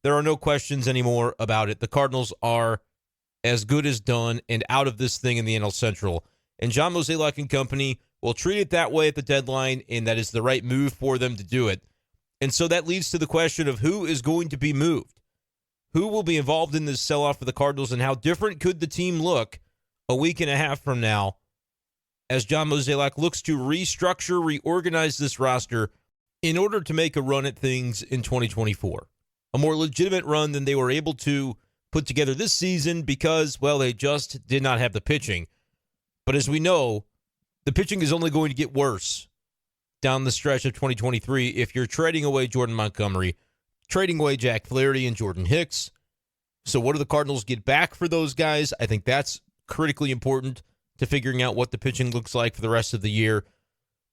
there are no questions anymore about it. The Cardinals are as good as done and out of this thing in the NL Central. And John Mozeliak and company will treat it that way at the deadline, and that is the right move for them to do it. And so that leads to the question of who is going to be moved. Who will be involved in this sell-off for the Cardinals, and how different could the team look a week and a half from now as John Mozeliak looks to restructure, reorganize this roster in order to make a run at things in 2024. A more legitimate run than they were able to put together this season because, well, they just did not have the pitching. But as we know, the pitching is only going to get worse down the stretch of 2023 if you're trading away Jordan Montgomery, trading away Jack Flaherty and Jordan Hicks. So what do the Cardinals get back for those guys? I think that's critically important to figuring out what the pitching looks like for the rest of the year.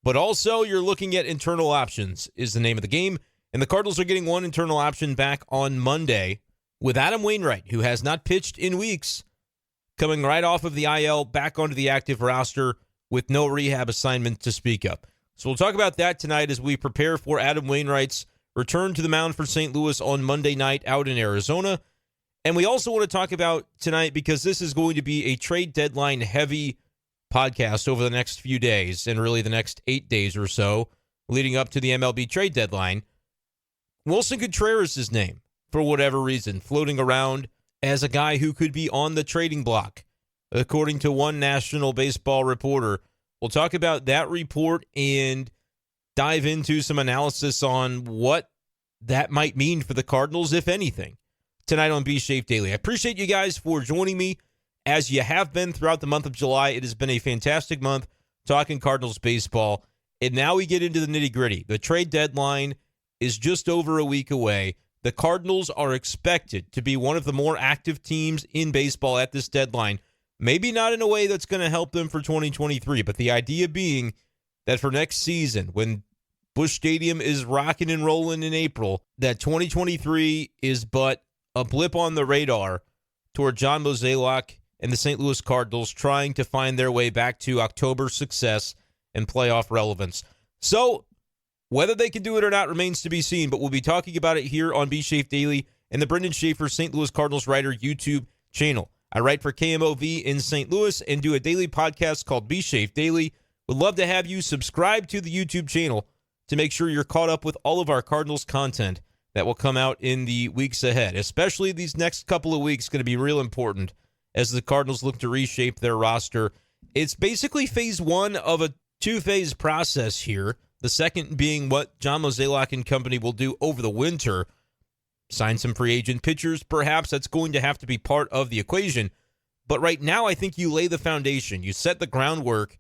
But also, you're looking at internal options is the name of the game. And the Cardinals are getting one internal option back on Monday with Adam Wainwright, who has not pitched in weeks, coming right off of the IL back onto the active roster with no rehab assignment to speak of. So we'll talk about that tonight as we prepare for Adam Wainwright's return to the mound for St. Louis on Monday night out in Arizona. And we also want to talk about tonight, because this is going to be a trade deadline heavy podcast over the next few days, and really the next 8 days or so leading up to the MLB trade deadline. Willson Contreras' name, for whatever reason, floating around as a guy who could be on the trading block, according to one national baseball reporter. We'll talk about that report and dive into some analysis on what that might mean for the Cardinals, if anything, tonight on B Shape Daily. I appreciate you guys for joining me as you have been throughout the month of July. It has been a fantastic month talking Cardinals baseball. And now we get into the nitty-gritty. The trade deadline is just over a week away. The Cardinals are expected to be one of the more active teams in baseball at this deadline. Maybe not in a way that's going to help them for 2023, but the idea being that for next season, when Busch Stadium is rocking and rolling in April, that 2023 is but a blip on the radar toward John Mozeliak and the St. Louis Cardinals trying to find their way back to October success and playoff relevance. So, whether they can do it or not remains to be seen, but we'll be talking about it here on B Shape Daily and the Brenden Schaeffer St. Louis Cardinals Writer YouTube channel. I write for KMOV in St. Louis and do a daily podcast called B Shape Daily. Would love to have you subscribe to the YouTube channel to make sure you're caught up with all of our Cardinals content that will come out in the weeks ahead. Especially these next couple of weeks going to be real important as the Cardinals look to reshape their roster. It's basically phase one of a two-phase process here. The second being what John Mozeliak and company will do over the winter. Sign some free agent pitchers, perhaps. That's going to have to be part of the equation. But right now, I think you lay the foundation. You set the groundwork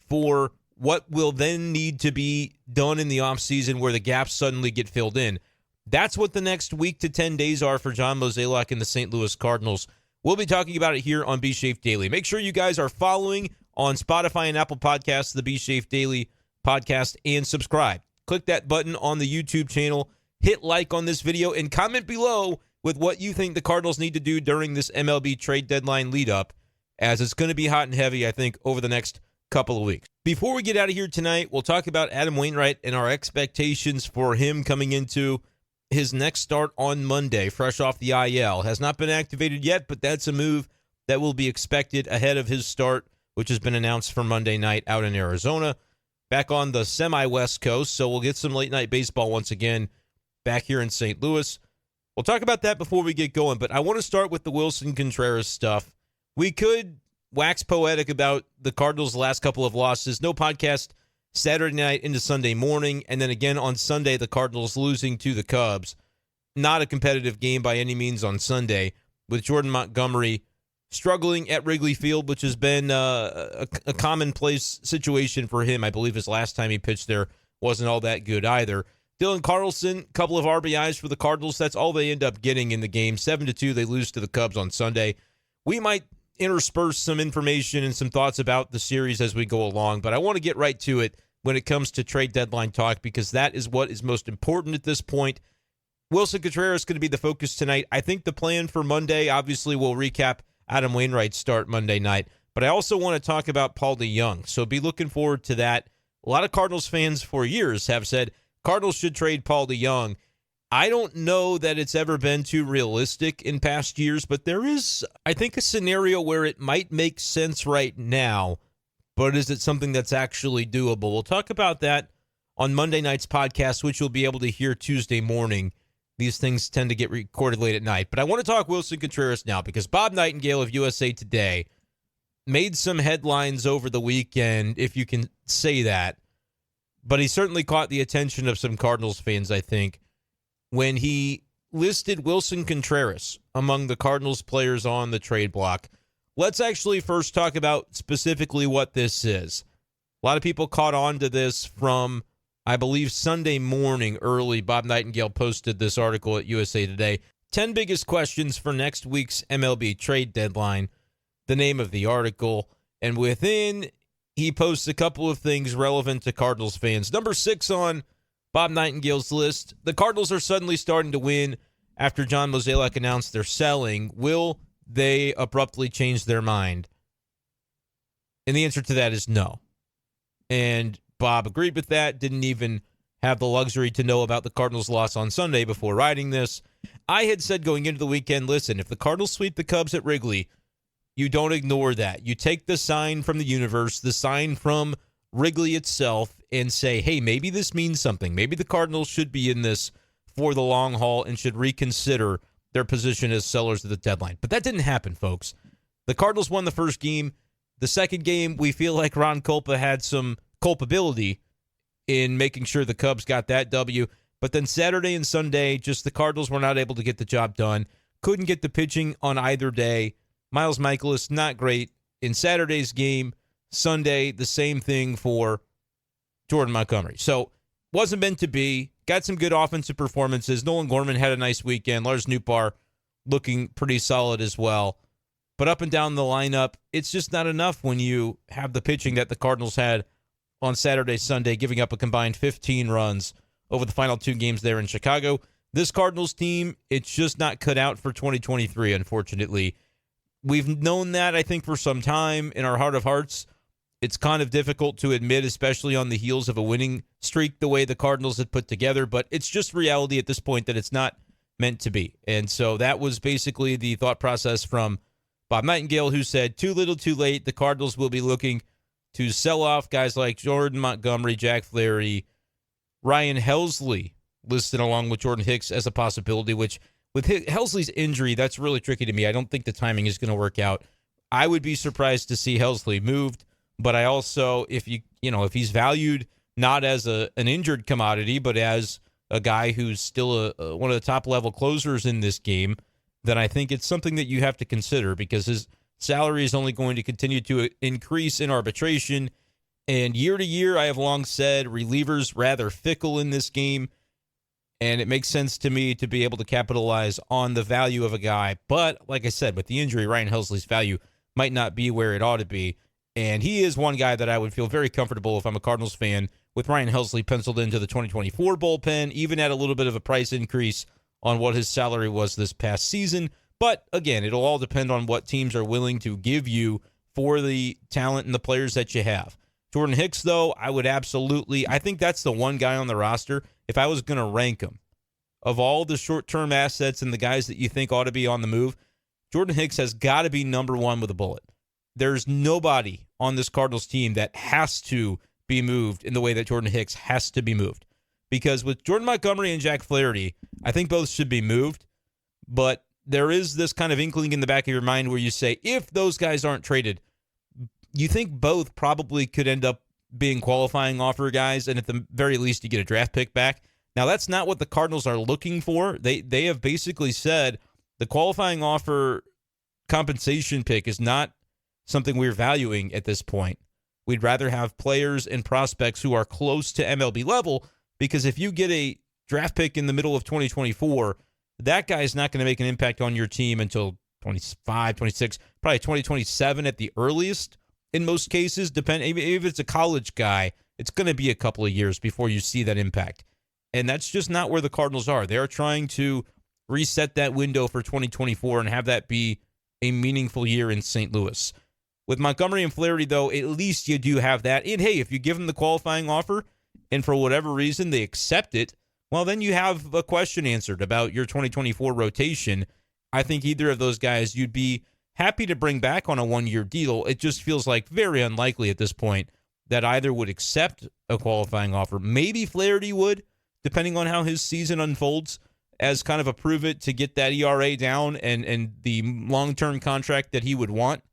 for what will then need to be done in the offseason where the gaps suddenly get filled in. That's what the next week to 10 days are for John Mozeliak and the St. Louis Cardinals. We'll be talking about it here on B Shape Daily. Make sure you guys are following on Spotify and Apple Podcasts, the B Shape Daily podcast, and subscribe. Click that button on the YouTube channel, hit like on this video, and comment below with what you think the Cardinals need to do during this MLB trade deadline lead up, as it's going to be hot and heavy, I think, over the next couple of weeks. Before we get out of here tonight, we'll talk about Adam Wainwright and our expectations for him coming into his next start on Monday, fresh off the IL. Has not been activated yet, but that's a move that will be expected ahead of his start, which has been announced for Monday night out in Arizona. Back on the semi-West Coast, so we'll get some late-night baseball once again back here in St. Louis. We'll talk about that before we get going, but I want to start with the Willson Contreras stuff. We could wax poetic about the Cardinals' last couple of losses. No podcast Saturday night into Sunday morning, and then again on Sunday, the Cardinals losing to the Cubs. Not a competitive game by any means on Sunday, with Jordan Montgomery struggling at Wrigley Field, which has been a commonplace situation for him. I believe his last time he pitched there wasn't all that good either. Dylan Carlson, couple of RBIs for the Cardinals. That's all they end up getting in the game. 7-2, they lose to the Cubs on Sunday. We might intersperse some information and some thoughts about the series as we go along, but I want to get right to it when it comes to trade deadline talk, because that is what is most important at this point. Willson Contreras is going to be the focus tonight. I think the plan for Monday, obviously, we'll recap Adam Wainwright's start Monday night, but I also want to talk about Paul DeJong, so be looking forward to that. A lot of Cardinals fans for years have said Cardinals should trade Paul DeJong. I don't know that it's ever been too realistic in past years, but there is, I think, a scenario where it might make sense right now, but is it something that's actually doable? We'll talk about that on Monday night's podcast, which you'll be able to hear Tuesday morning. These things tend to get recorded late at night. But I want to talk Willson Contreras now because Bob Nightingale of USA Today made some headlines over the weekend, if you can say that. But he certainly caught the attention of some Cardinals fans, I think, when he listed Willson Contreras among the Cardinals players on the trade block. Let's actually first talk about specifically what this is. A lot of people caught on to this from, I believe, Sunday morning early. Bob Nightingale posted this article at USA Today. 10 biggest questions for next week's MLB trade deadline, the name of the article. And within, he posts a couple of things relevant to Cardinals fans. Number 6 on Bob Nightingale's list, the Cardinals are suddenly starting to win after John Mozeliak announced they're selling. Will they abruptly change their mind? And the answer to that is no. And Bob agreed with that, didn't even have the luxury to know about the Cardinals' loss on Sunday before writing this. I had said going into the weekend, listen, if the Cardinals sweep the Cubs at Wrigley, you don't ignore that. You take the sign from the universe, the sign from Wrigley itself, and say, hey, maybe this means something. Maybe the Cardinals should be in this for the long haul and should reconsider their position as sellers at the deadline. But that didn't happen, folks. The Cardinals won the first game. The second game, we feel like Ron Kulpa had some culpability in making sure the Cubs got that W. But then Saturday and Sunday, just the Cardinals were not able to get the job done. Couldn't get the pitching on either day. Miles Mikolas, not great in Saturday's game. Sunday, the same thing for Jordan Montgomery. So, wasn't meant to be. Got some good offensive performances. Nolan Gorman had a nice weekend. Lars Nootbaar looking pretty solid as well. But up and down the lineup, it's just not enough when you have the pitching that the Cardinals had on Saturday, Sunday, giving up a combined 15 runs over the final 2 games there in Chicago. This Cardinals team, it's just not cut out for 2023, unfortunately. We've known that, I think, for some time in our heart of hearts. It's kind of difficult to admit, especially on the heels of a winning streak the way the Cardinals had put together, but it's just reality at this point that it's not meant to be. And so that was basically the thought process from Bob Nightingale, who said, too little, too late. The Cardinals will be looking to sell off guys like Jordan Montgomery, Jack Flaherty, Ryan Helsley, listed along with Jordan Hicks as a possibility, which with Helsley's injury, that's really tricky to me. I don't think the timing is going to work out. I would be surprised to see Helsley moved. But I also, if he's valued not as an injured commodity, but as a guy who's still one of the top level closers in this game, then I think it's something that you have to consider because his salary is only going to continue to increase in arbitration. And year to year, I have long said relievers rather fickle in this game. And it makes sense to me to be able to capitalize on the value of a guy. But like I said, with the injury, Ryan Helsley's value might not be where it ought to be. And he is one guy that I would feel very comfortable if I'm a Cardinals fan with Ryan Helsley penciled into the 2024 bullpen, even at a little bit of a price increase on what his salary was this past season. But again, it'll all depend on what teams are willing to give you for the talent and the players that you have. Jordan Hicks, though, I think that's the one guy on the roster, if I was going to rank him, of all the short-term assets and the guys that you think ought to be on the move, Jordan Hicks has got to be number one with a bullet. There's nobody on this Cardinals team that has to be moved in the way that Jordan Hicks has to be moved. Because with Jordan Montgomery and Jack Flaherty, I think both should be moved. But there is this kind of inkling in the back of your mind where you say, if those guys aren't traded, you think both probably could end up being qualifying offer guys, and at the very least, you get a draft pick back. Now, that's not what the Cardinals are looking for. They have basically said the qualifying offer compensation pick is not something we're valuing at this point. We'd rather have players and prospects who are close to MLB level, because if you get a draft pick in the middle of 2024, that guy is not going to make an impact on your team until 25, 26, probably 2027 at the earliest in most cases. Even if it's a college guy, it's going to be a couple of years before you see that impact. And that's just not where the Cardinals are. They're trying to reset that window for 2024 and have that be a meaningful year in St. Louis. With Montgomery and Flaherty, though, at least you do have that. And, hey, if you give them the qualifying offer and for whatever reason they accept it, well, then you have a question answered about your 2024 rotation. I think either of those guys you'd be happy to bring back on a one-year deal. It just feels like very unlikely at this point that either would accept a qualifying offer. Maybe Flaherty would, depending on how his season unfolds, as kind of a prove it to get that ERA down and the long-term contract that he would want.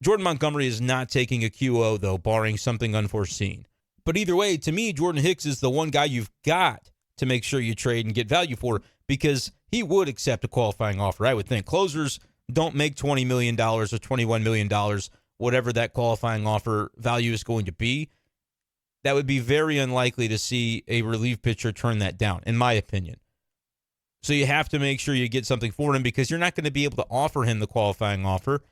Jordan Montgomery is not taking a QO, though, barring something unforeseen. But either way, to me, Jordan Hicks is the one guy you've got to make sure you trade and get value for, because he would accept a qualifying offer, I would think. Closers don't make $20 million or $21 million, whatever that qualifying offer value is going to be. That would be very unlikely to see a relief pitcher turn that down, in my opinion. So you have to make sure you get something for him, because you're not going to be able to offer him the qualifying offer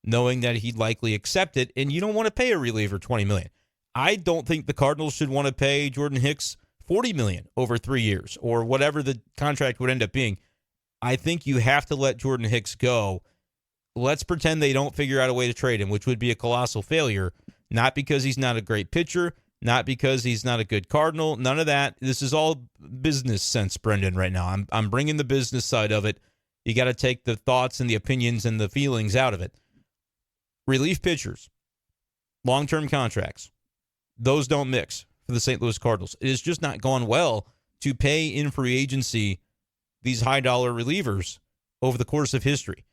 knowing that he'd likely accept it, and you don't want to pay a reliever $20 million. I don't think the Cardinals should want to pay Jordan Hicks $40 million over 3 years, or whatever the contract would end up being. I think you have to let Jordan Hicks go. Let's pretend they don't figure out a way to trade him, which would be a colossal failure, not because he's not a great pitcher, not because he's not a good Cardinal, none of that. This is all business sense, Brenden, right now. I'm bringing the business side of it. You got to take the thoughts and the opinions and the feelings out of it. Relief pitchers, long-term contracts, those don't mix for the St. Louis Cardinals. It has just not gone well to pay in free agency these high-dollar relievers over the course of history.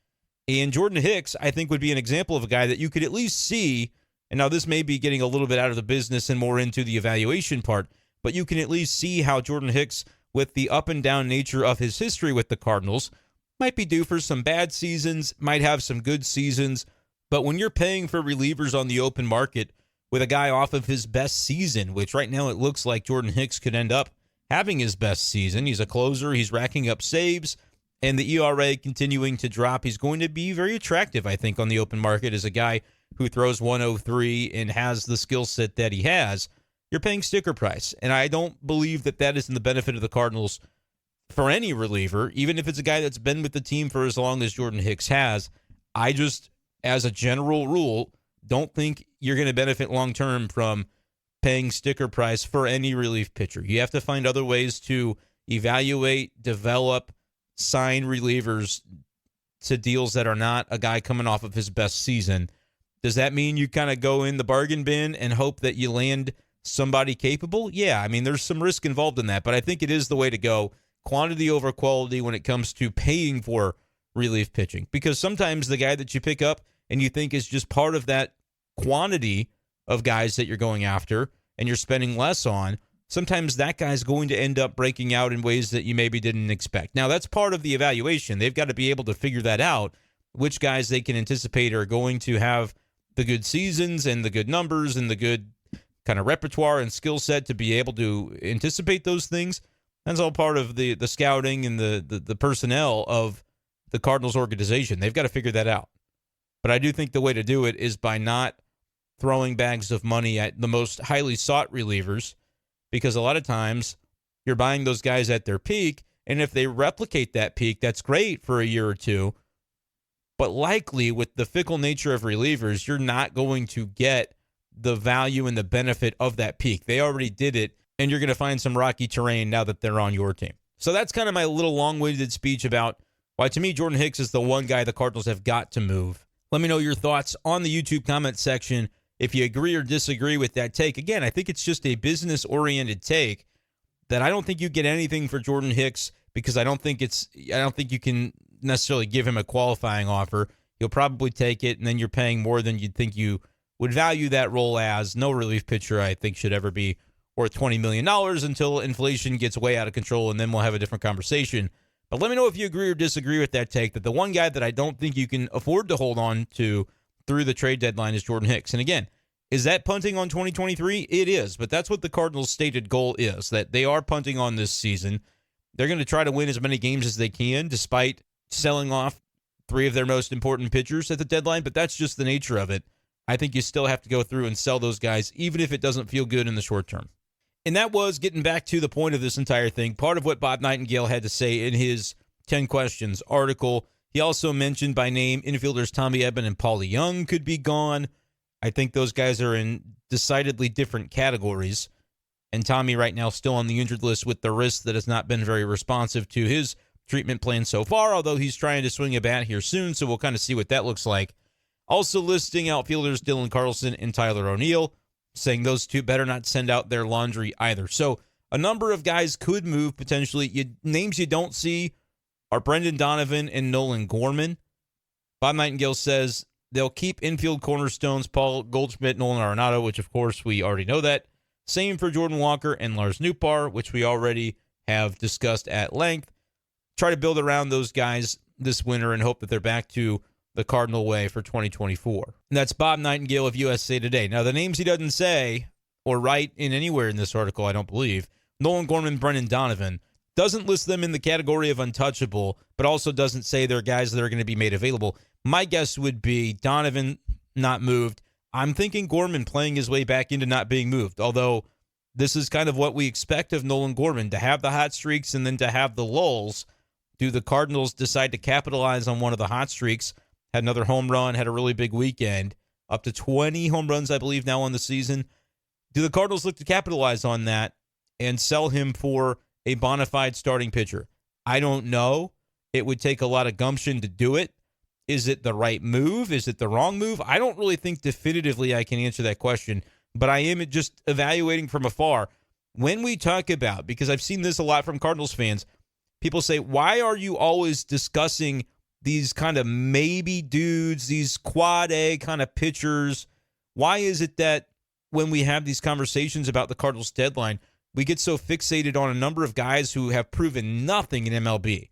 And Jordan Hicks, I think, would be an example of a guy that you could at least see, and now this may be getting a little bit out of the business and more into the evaluation part, but you can at least see how Jordan Hicks, with the up and down nature of his history with the Cardinals, might be due for some bad seasons, might have some good seasons. But when you're paying for relievers on the open market with a guy off of his best season, which right now it looks like Jordan Hicks could end up having his best season. He's a closer. He's racking up saves, and the ERA continuing to drop. He's going to be very attractive, I think, on the open market as a guy who throws 103 and has the skill set that he has. You're paying sticker price, and I don't believe that that is in the benefit of the Cardinals for any reliever, even if it's a guy that's been with the team for as long as Jordan Hicks has. I just, as a general rule, don't think you're going to benefit long-term from paying sticker price for any relief pitcher. You have to find other ways to evaluate, develop, sign relievers to deals that are not a guy coming off of his best season. Does that mean you kind of go in the bargain bin and hope that you land somebody capable? Yeah, I mean, there's some risk involved in that, but I think it is the way to go. Quantity over quality when it comes to paying for relief pitching, because sometimes the guy that you pick up and you think is just part of that quantity of guys that you're going after and you're spending less on, sometimes that guy's going to end up breaking out in ways that you maybe didn't expect. Now, that's part of the evaluation. They've got to be able to figure that out, which guys they can anticipate are going to have the good seasons and the good numbers and the good kind of repertoire and skill set to be able to anticipate those things. That's all part of the scouting and the personnel of the Cardinals organization. They've got to figure that out. But I do think the way to do it is by not throwing bags of money at the most highly sought relievers, because a lot of times you're buying those guys at their peak, and if they replicate that peak, that's great for a year or two. But likely, with the fickle nature of relievers, you're not going to get the value and the benefit of that peak. They already did it, and you're going to find some rocky terrain now that they're on your team. So that's kind of my little long-winded speech about why, to me, Jordan Hicks is the one guy the Cardinals have got to move. Let me know your thoughts on the YouTube comment section if you agree or disagree with that take. Again, I think it's just a business-oriented take that I don't think you get anything for Jordan Hicks, because I don't think you can necessarily give him a qualifying offer. He'll probably take it, and then you're paying more than you'd think you would value that role as. No relief pitcher, I think, should ever be worth $20 million until inflation gets way out of control, and then we'll have a different conversation. But let me know if you agree or disagree with that take, that the one guy that I don't think you can afford to hold on to through the trade deadline is Jordan Hicks. And again, is that punting on 2023? It is, but that's what the Cardinals' stated goal is, that they are punting on this season. They're going to try to win as many games as they can, despite selling off 3 of their most important pitchers at the deadline, but that's just the nature of it. I think you still have to go through and sell those guys, even if it doesn't feel good in the short term. And that was, getting back to the point of this entire thing, part of what Bob Nightingale had to say in his 10 Questions article. He also mentioned by name infielders Tommy Edman and Paulie Young could be gone. I think those guys are in decidedly different categories. And Tommy right now still on the injured list with the wrist that has not been very responsive to his treatment plan so far, although he's trying to swing a bat here soon, so we'll kind of see what that looks like. Also listing outfielders Dylan Carlson and Tyler O'Neill, saying those two better not send out their laundry either. So a number of guys could move potentially. Names you don't see are Brendan Donovan and Nolan Gorman. Bob Nightingale says they'll keep infield cornerstones Paul Goldschmidt, Nolan Arenado, which of course we already know that. Same for Jordan Walker and Lars Nootbaar, which we already have discussed at length. Try to build around those guys this winter and hope that they're back to the Cardinal way for 2024. And that's Bob Nightingale of USA Today. Now, the names he doesn't say or write in anywhere in this article, I don't believe, Nolan Gorman, Brendan Donovan, doesn't list them in the category of untouchable, but also doesn't say they're guys that are going to be made available. My guess would be Donovan not moved. I'm thinking Gorman playing his way back into not being moved, although this is kind of what we expect of Nolan Gorman, to have the hot streaks and then to have the lulls. Do the Cardinals decide to capitalize on one of the hot streaks? Had another home run, had a really big weekend, up to 20 home runs, I believe, now on the season. Do the Cardinals look to capitalize on that and sell him for a bona fide starting pitcher? I don't know. It would take a lot of gumption to do it. Is it the right move? Is it the wrong move? I don't really think definitively I can answer that question, but I am just evaluating from afar. When we talk about, because I've seen this a lot from Cardinals fans, people say, why are you always discussing these kind of maybe dudes, these quad A kind of pitchers? Why is it that when we have these conversations about the Cardinals deadline, we get so fixated on a number of guys who have proven nothing in MLB?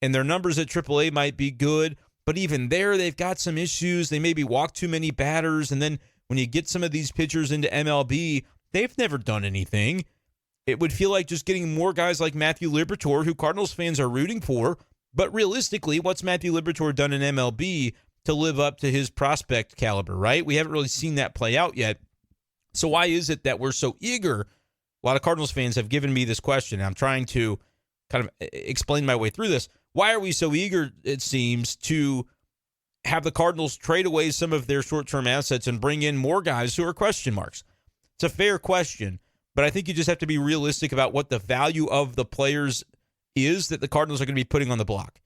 And their numbers at AAA might be good, but even there, they've got some issues. They maybe walk too many batters. And then when you get some of these pitchers into MLB, they've never done anything. It would feel like just getting more guys like Matthew Liberatore, who Cardinals fans are rooting for. But realistically, what's Matthew Liberatore done in MLB to live up to his prospect caliber, right? We haven't really seen that play out yet. So why is it that we're so eager? A lot of Cardinals fans have given me this question. I'm trying to kind of explain my way through this. Why are we so eager, it seems, to have the Cardinals trade away some of their short-term assets and bring in more guys who are question marks? It's a fair question, but I think you just have to be realistic about what the value of the players is that the Cardinals are going to be putting on the block.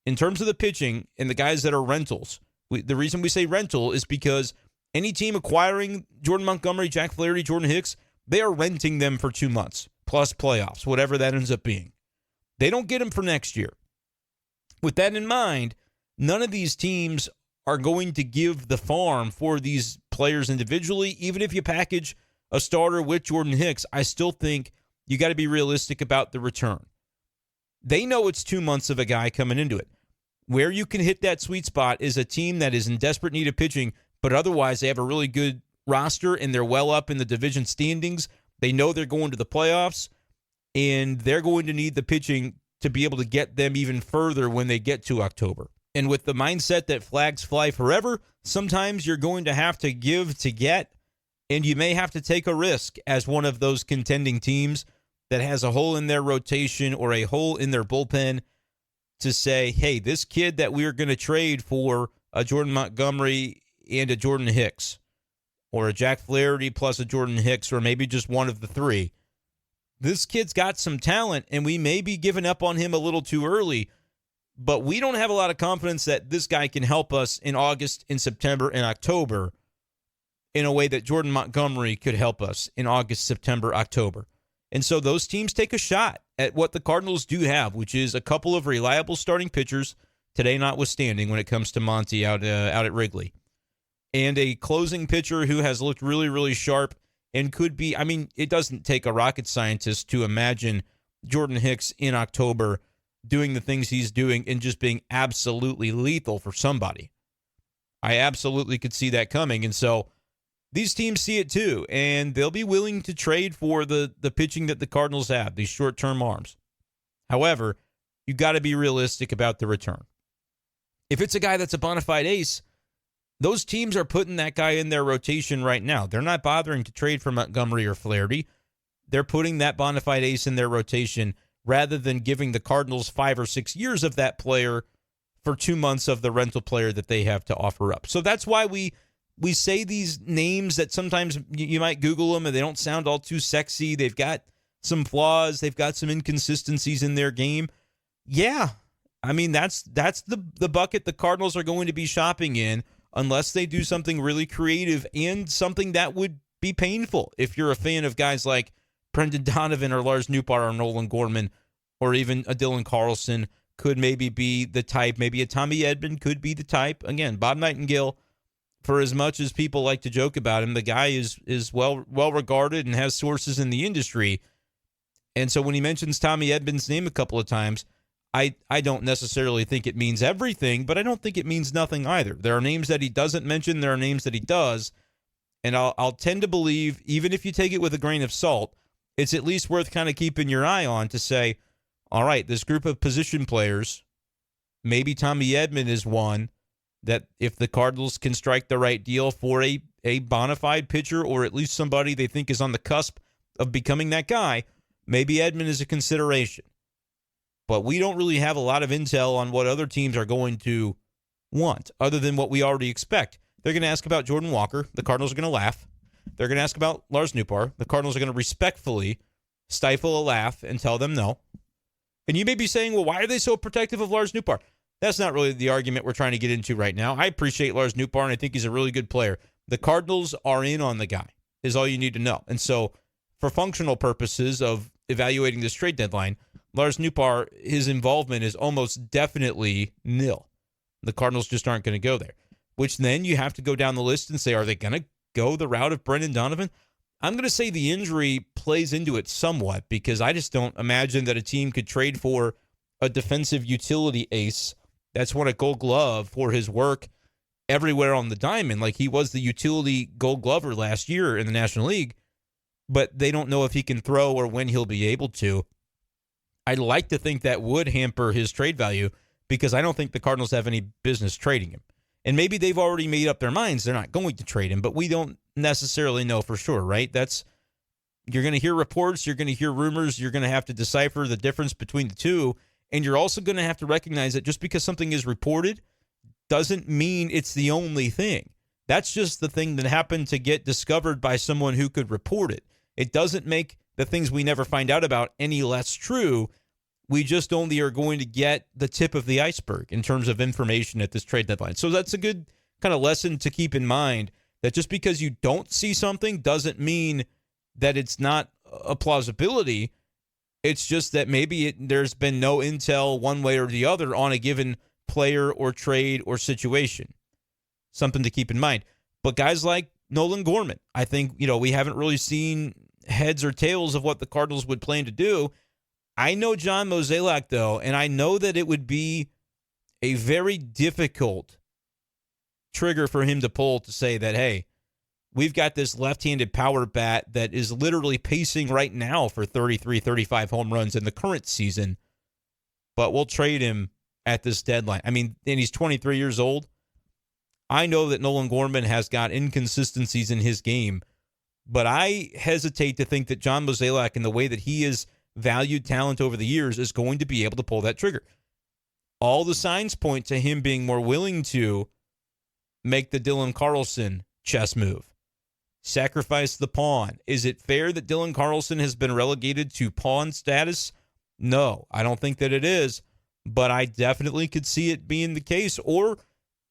In terms of the pitching and the guys that are rentals, the reason we say rental is because any team acquiring Jordan Montgomery, Jack Flaherty, Jordan Hicks, they are renting them for 2 months, plus playoffs, whatever that ends up being. They don't get them for next year. With that in mind, none of these teams are going to give the farm for these players individually. Even if you package a starter with Jordan Hicks, I still think you got to be realistic about the return. They know it's 2 months of a guy coming into it. Where you can hit that sweet spot is a team that is in desperate need of pitching, but otherwise they have a really good roster and they're well up in the division standings. They know they're going to the playoffs, and they're going to need the pitching to be able to get them even further when they get to October. And with the mindset that flags fly forever, sometimes you're going to have to give to get, and you may have to take a risk as one of those contending teams that has a hole in their rotation or a hole in their bullpen to say, hey, this kid that we're going to trade for a Jordan Montgomery and a Jordan Hicks, or a Jack Flaherty plus a Jordan Hicks, or maybe just one of the three, this kid's got some talent, and we may be giving up on him a little too early, but we don't have a lot of confidence that this guy can help us in August, in September, and October in a way that Jordan Montgomery could help us in August, September, October. And so those teams take a shot at what the Cardinals do have, which is a couple of reliable starting pitchers, today notwithstanding when it comes to Monty out at Wrigley, and a closing pitcher who has looked really, really sharp and could be, I mean, it doesn't take a rocket scientist to imagine Jordan Hicks in October doing the things he's doing and just being absolutely lethal for somebody. I absolutely could see that coming. And so these teams see it too, and they'll be willing to trade for the pitching that the Cardinals have, these short-term arms. However, you got to be realistic about the return. If it's a guy that's a bona fide ace, those teams are putting that guy in their rotation right now. They're not bothering to trade for Montgomery or Flaherty. They're putting that bona fide ace in their rotation rather than giving the Cardinals 5 or 6 years of that player for 2 months of the rental player that they have to offer up. So that's why we we say these names that sometimes you might Google them and they don't sound all too sexy. They've got some flaws. They've got some inconsistencies in their game. Yeah, I mean, that's the bucket the Cardinals are going to be shopping in unless they do something really creative and something that would be painful. If you're a fan of guys like Brendan Donovan or Lars Nootbaar or Nolan Gorman or even a Dylan Carlson could maybe be the type. Maybe a Tommy Edman could be the type. Again, Bob Nightingale, for as much as people like to joke about him, the guy is well regarded and has sources in the industry. And so when he mentions Tommy Edman's name a couple of times, I don't necessarily think it means everything, but I don't think it means nothing either. There are names that he doesn't mention. There are names that he does. And I'll tend to believe, even if you take it with a grain of salt, it's at least worth kind of keeping your eye on to say, all right, this group of position players, maybe Tommy Edman is one that if the Cardinals can strike the right deal for a bona fide pitcher or at least somebody they think is on the cusp of becoming that guy, maybe Edman is a consideration. But we don't really have a lot of intel on what other teams are going to want other than what we already expect. They're going to ask about Jordan Walker. The Cardinals are going to laugh. They're going to ask about Lars Nootbaar. The Cardinals are going to respectfully stifle a laugh and tell them no. And you may be saying, well, why are they so protective of Lars Nootbaar? That's not really the argument we're trying to get into right now. I appreciate Lars Nootbaar, and I think he's a really good player. The Cardinals are in on the guy, is all you need to know. And so for functional purposes of evaluating this trade deadline, Lars Nootbaar, his involvement is almost definitely nil. The Cardinals just aren't going to go there, which then you have to go down the list and say, are they going to go the route of Brendan Donovan? I'm going to say the injury plays into it somewhat because I just don't imagine that a team could trade for a defensive utility ace that's won a Gold Glove for his work everywhere on the diamond. Like he was the utility Gold Glover last year in the National League, but they don't know if he can throw or when he'll be able to. I'd like to think that would hamper his trade value because I don't think the Cardinals have any business trading him. And maybe they've already made up their minds they're not going to trade him, but we don't necessarily know for sure, right? You're going to hear reports, you're going to hear rumors, you're going to have to decipher the difference between the two, and you're also going to have to recognize that just because something is reported doesn't mean it's the only thing. That's just the thing that happened to get discovered by someone who could report it. It doesn't make the things we never find out about any less true. We just only are going to get the tip of the iceberg in terms of information at this trade deadline. So that's a good kind of lesson to keep in mind, that just because you don't see something doesn't mean that it's not a plausibility. It's just that maybe there's been no intel one way or the other on a given player or trade or situation. Something to keep in mind. But guys like Nolan Gorman, I think, we haven't really seen heads or tails of what the Cardinals would plan to do. I know John Mozeliak, though, and I know that it would be a very difficult trigger for him to pull to say that, hey, we've got this left-handed power bat that is literally pacing right now for 33, 35 home runs in the current season, but we'll trade him at this deadline. I mean, and he's 23 years old. I know that Nolan Gorman has got inconsistencies in his game, but I hesitate to think that John Mozeliak, in the way that he has valued talent over the years, is going to be able to pull that trigger. All the signs point to him being more willing to make the Dylan Carlson chess move. Sacrifice the pawn. Is it fair that Dylan Carlson has been relegated to pawn status? No, I don't think that it is, but I definitely could see it being the case. Or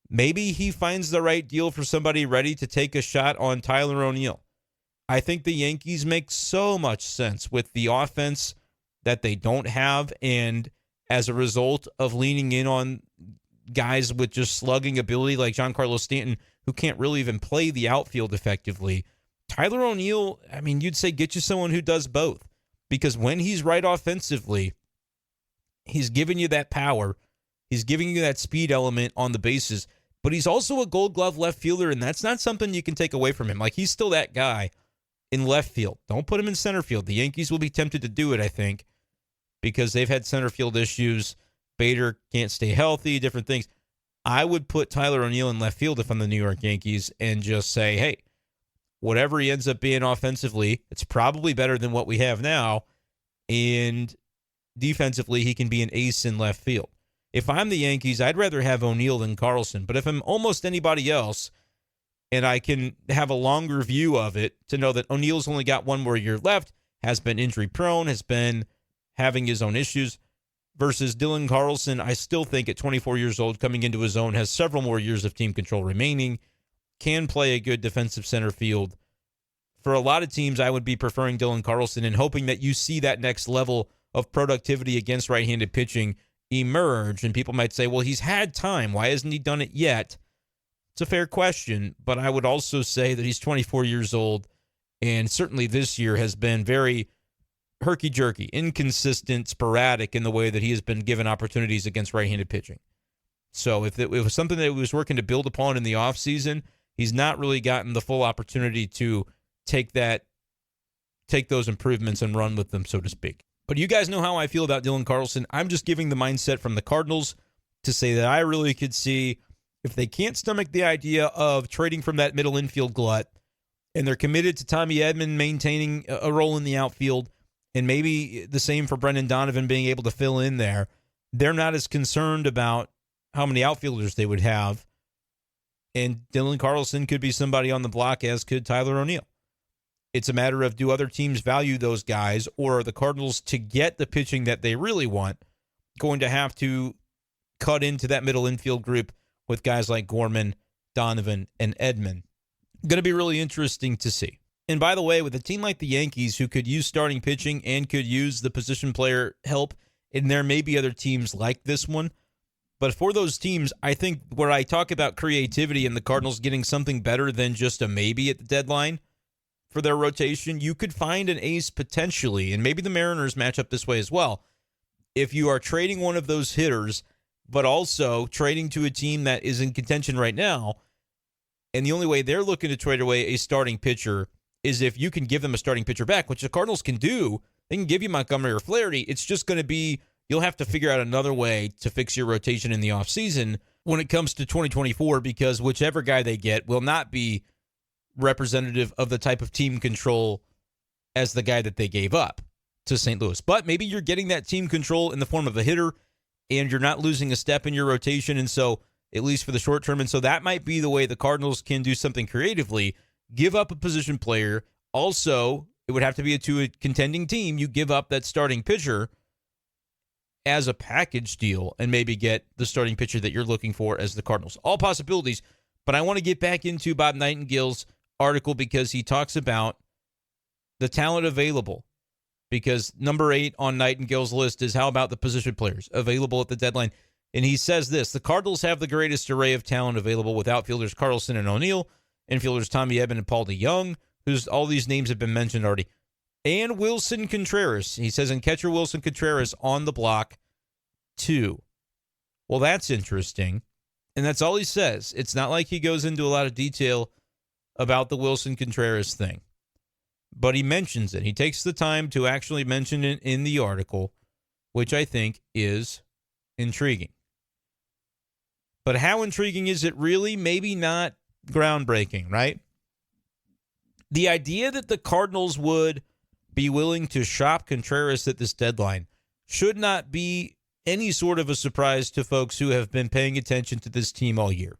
maybe he finds the right deal for somebody ready to take a shot on Tyler O'Neill. I think the Yankees make so much sense with the offense that they don't have, and as a result of leaning in on guys with just slugging ability like Giancarlo Stanton, who can't really even play the outfield effectively. Tyler O'Neill, I mean, you'd say get you someone who does both, because when he's right offensively, he's giving you that power, he's giving you that speed element on the bases, but he's also a Gold Glove left fielder, and that's not something you can take away from him. Like, he's still that guy in left field. Don't put him in center field. The Yankees will be tempted to do it, I think, because they've had center field issues. Bader can't stay healthy, different things. I would put Tyler O'Neill in left field if I'm the New York Yankees and just say, hey, whatever he ends up being offensively, it's probably better than what we have now. And defensively, he can be an ace in left field. If I'm the Yankees, I'd rather have O'Neill than Carlson. But if I'm almost anybody else, and I can have a longer view of it to know that O'Neill's only got one more year left, has been injury prone, has been having his own issues, versus Dylan Carlson. I still think at 24 years old, coming into his own, has several more years of team control remaining, can play a good defensive center field. For a lot of teams, I would be preferring Dylan Carlson and hoping that you see that next level of productivity against right-handed pitching emerge. And people might say, well, he's had time. Why hasn't he done it yet? It's a fair question, but I would also say that he's 24 years old, and certainly this year has been very herky-jerky, inconsistent, sporadic in the way that he has been given opportunities against right-handed pitching. So if it was something that he was working to build upon in the offseason, he's not really gotten the full opportunity to take those improvements and run with them, so to speak. But you guys know how I feel about Dylan Carlson. I'm just giving the mindset from the Cardinals to say that I really could see, if they can't stomach the idea of trading from that middle infield glut, and they're committed to Tommy Edman maintaining a role in the outfield, and maybe the same for Brendan Donovan being able to fill in there, they're not as concerned about how many outfielders they would have. And Dylan Carlson could be somebody on the block, as could Tyler O'Neill. It's a matter of, do other teams value those guys, or are the Cardinals, to get the pitching that they really want, going to have to cut into that middle infield group with guys like Gorman, Donovan, and Edman? Going to be really interesting to see. And by the way, with a team like the Yankees, who could use starting pitching and could use the position player help, and there may be other teams like this one, but for those teams, I think where I talk about creativity and the Cardinals getting something better than just a maybe at the deadline for their rotation, you could find an ace potentially, and maybe the Mariners match up this way as well, if you are trading one of those hitters, but also trading to a team that is in contention right now, and the only way they're looking to trade away a starting pitcher is if you can give them a starting pitcher back, which the Cardinals can do. They can give you Montgomery or Flaherty. It's just going to be, you'll have to figure out another way to fix your rotation in the offseason when it comes to 2024, because whichever guy they get will not be representative of the type of team control as the guy that they gave up to St. Louis. But maybe you're getting that team control in the form of a hitter, and you're not losing a step in your rotation, and so, at least for the short term, and so that might be the way the Cardinals can do something creatively. Give up a position player. Also, it would have to be to a contending team. You give up that starting pitcher as a package deal and maybe get the starting pitcher that you're looking for as the Cardinals. All possibilities, but I want to get back into Bob Nightingale's article because he talks about the talent available. Because number 8 on Nightingale's list is, how about the position players available at the deadline? And he says this: the Cardinals have the greatest array of talent available with outfielders Carlson and O'Neill, infielders Tommy Edman and Paul DeYoung, who's all these names have been mentioned already, and Willson Contreras. He says, and catcher Willson Contreras on the block too. Well, that's interesting. And that's all he says. It's not like he goes into a lot of detail about the Willson Contreras thing. But he mentions it. He takes the time to actually mention it in the article, which I think is intriguing. But how intriguing is it really? Maybe not groundbreaking, right? The idea that the Cardinals would be willing to shop Contreras at this deadline should not be any sort of a surprise to folks who have been paying attention to this team all year.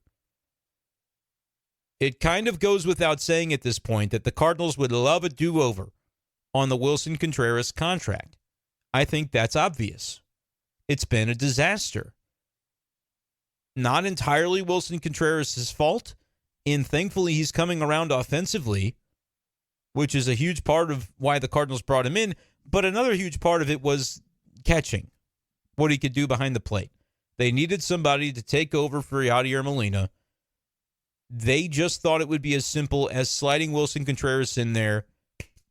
It kind of goes without saying at this point that the Cardinals would love a do-over on the Willson Contreras contract. I think that's obvious. It's been a disaster. Not entirely Willson Contreras' fault, and thankfully he's coming around offensively, which is a huge part of why the Cardinals brought him in, but another huge part of it was catching, what he could do behind the plate. They needed somebody to take over for Yadier Molina. They just thought it would be as simple as sliding Willson Contreras in there,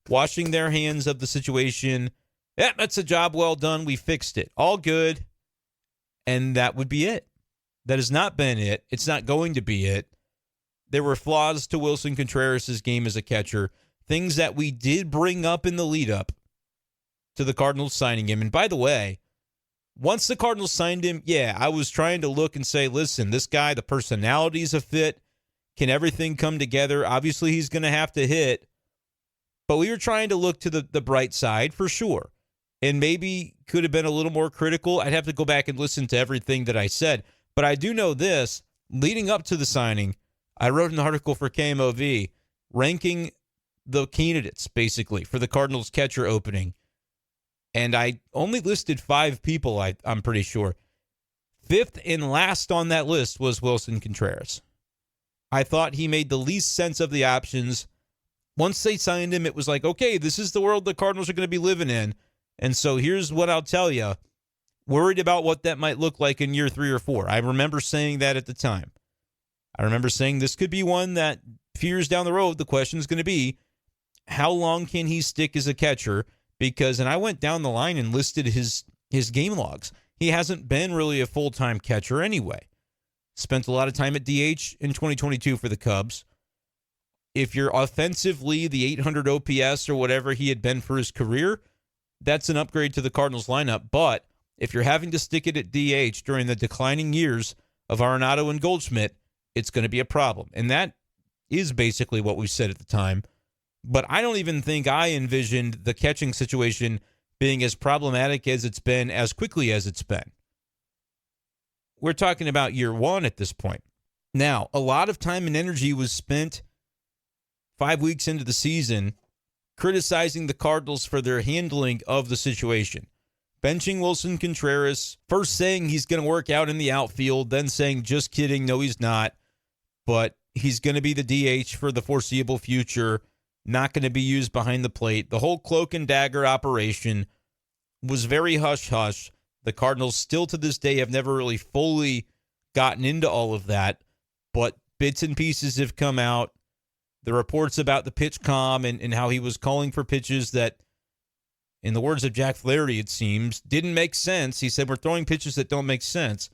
washing their hands of the situation. Yeah, that's a job well done. We fixed it. All good. And that would be it. That has not been it. It's not going to be it. There were flaws to Willson Contreras' game as a catcher, things that we did bring up in the lead-up to the Cardinals signing him. And by the way, once the Cardinals signed him, I was trying to look and say, listen, this guy, the personality's a fit. Can everything come together? Obviously, he's going to have to hit. But we were trying to look to the bright side for sure. And maybe could have been a little more critical. I'd have to go back and listen to everything that I said. But I do know this, leading up to the signing, I wrote an article for KMOV ranking the candidates, basically, for the Cardinals catcher opening. And I only listed 5 people, I'm pretty sure. 5th and last on that list was Willson Contreras. I thought he made the least sense of the options. Once they signed him, it was like, okay, this is the world the Cardinals are going to be living in. And so here's what I'll tell you. Worried about what that might look like in year 3 or 4. I remember saying that at the time. I remember saying this could be one that a few years down the road, the question is going to be, how long can he stick as a catcher? Because, and I went down the line and listed his game logs. He hasn't been really a full-time catcher anyway. Spent a lot of time at DH in 2022 for the Cubs. If you're offensively the 800 OPS or whatever he had been for his career, that's an upgrade to the Cardinals lineup. But if you're having to stick it at DH during the declining years of Arenado and Goldschmidt, it's going to be a problem. And that is basically what we said at the time. But I don't even think I envisioned the catching situation being as problematic as it's been, as quickly as it's been. We're talking about year 1 at this point. Now, a lot of time and energy was spent 5 weeks into the season criticizing the Cardinals for their handling of the situation. Benching Willson Contreras, first saying he's going to work out in the outfield, then saying, just kidding, no, he's not. But he's going to be the DH for the foreseeable future, not going to be used behind the plate. The whole cloak and dagger operation was very hush-hush. The Cardinals still to this day have never really fully gotten into all of that, but bits and pieces have come out. The reports about the pitch comm and how he was calling for pitches that, in the words of Jack Flaherty, it seems, didn't make sense. He said, we're throwing pitches that don't make sense.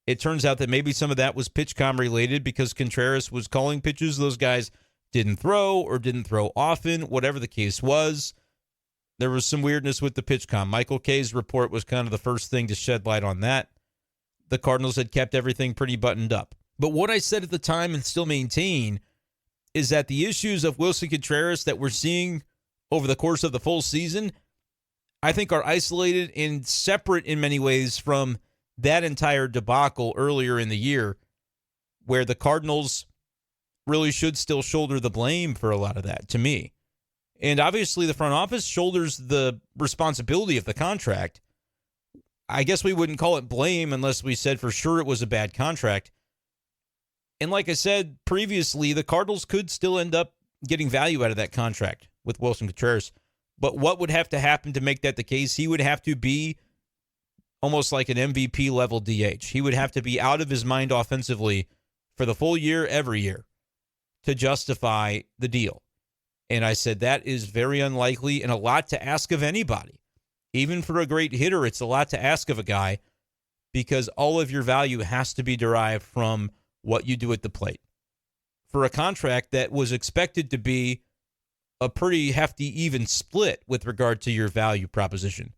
It turns out that maybe some of that was pitch comm related because Contreras was calling pitches those guys didn't throw or didn't throw often, whatever the case was. There was some weirdness with the pitch comm. Michael Kay's report was kind of the first thing to shed light on that. The Cardinals had kept everything pretty buttoned up. But what I said at the time and still maintain is that the issues of Willson Contreras that we're seeing over the course of the full season, I think are isolated and separate in many ways from that entire debacle earlier in the year, where the Cardinals really should still shoulder the blame for a lot of that, to me. And obviously the front office shoulders the responsibility of the contract. I guess we wouldn't call it blame unless we said for sure it was a bad contract. And like I said previously, the Cardinals could still end up getting value out of that contract with Willson Contreras. But what would have to happen to make that the case? He would have to be almost like an MVP level DH. He would have to be out of his mind offensively for the full year, every year, to justify the deal. And I said that is very unlikely and a lot to ask of anybody. Even for a great hitter, it's a lot to ask of a guy because all of your value has to be derived from what you do at the plate. For a contract that was expected to be a pretty hefty even split with regard to your value proposition.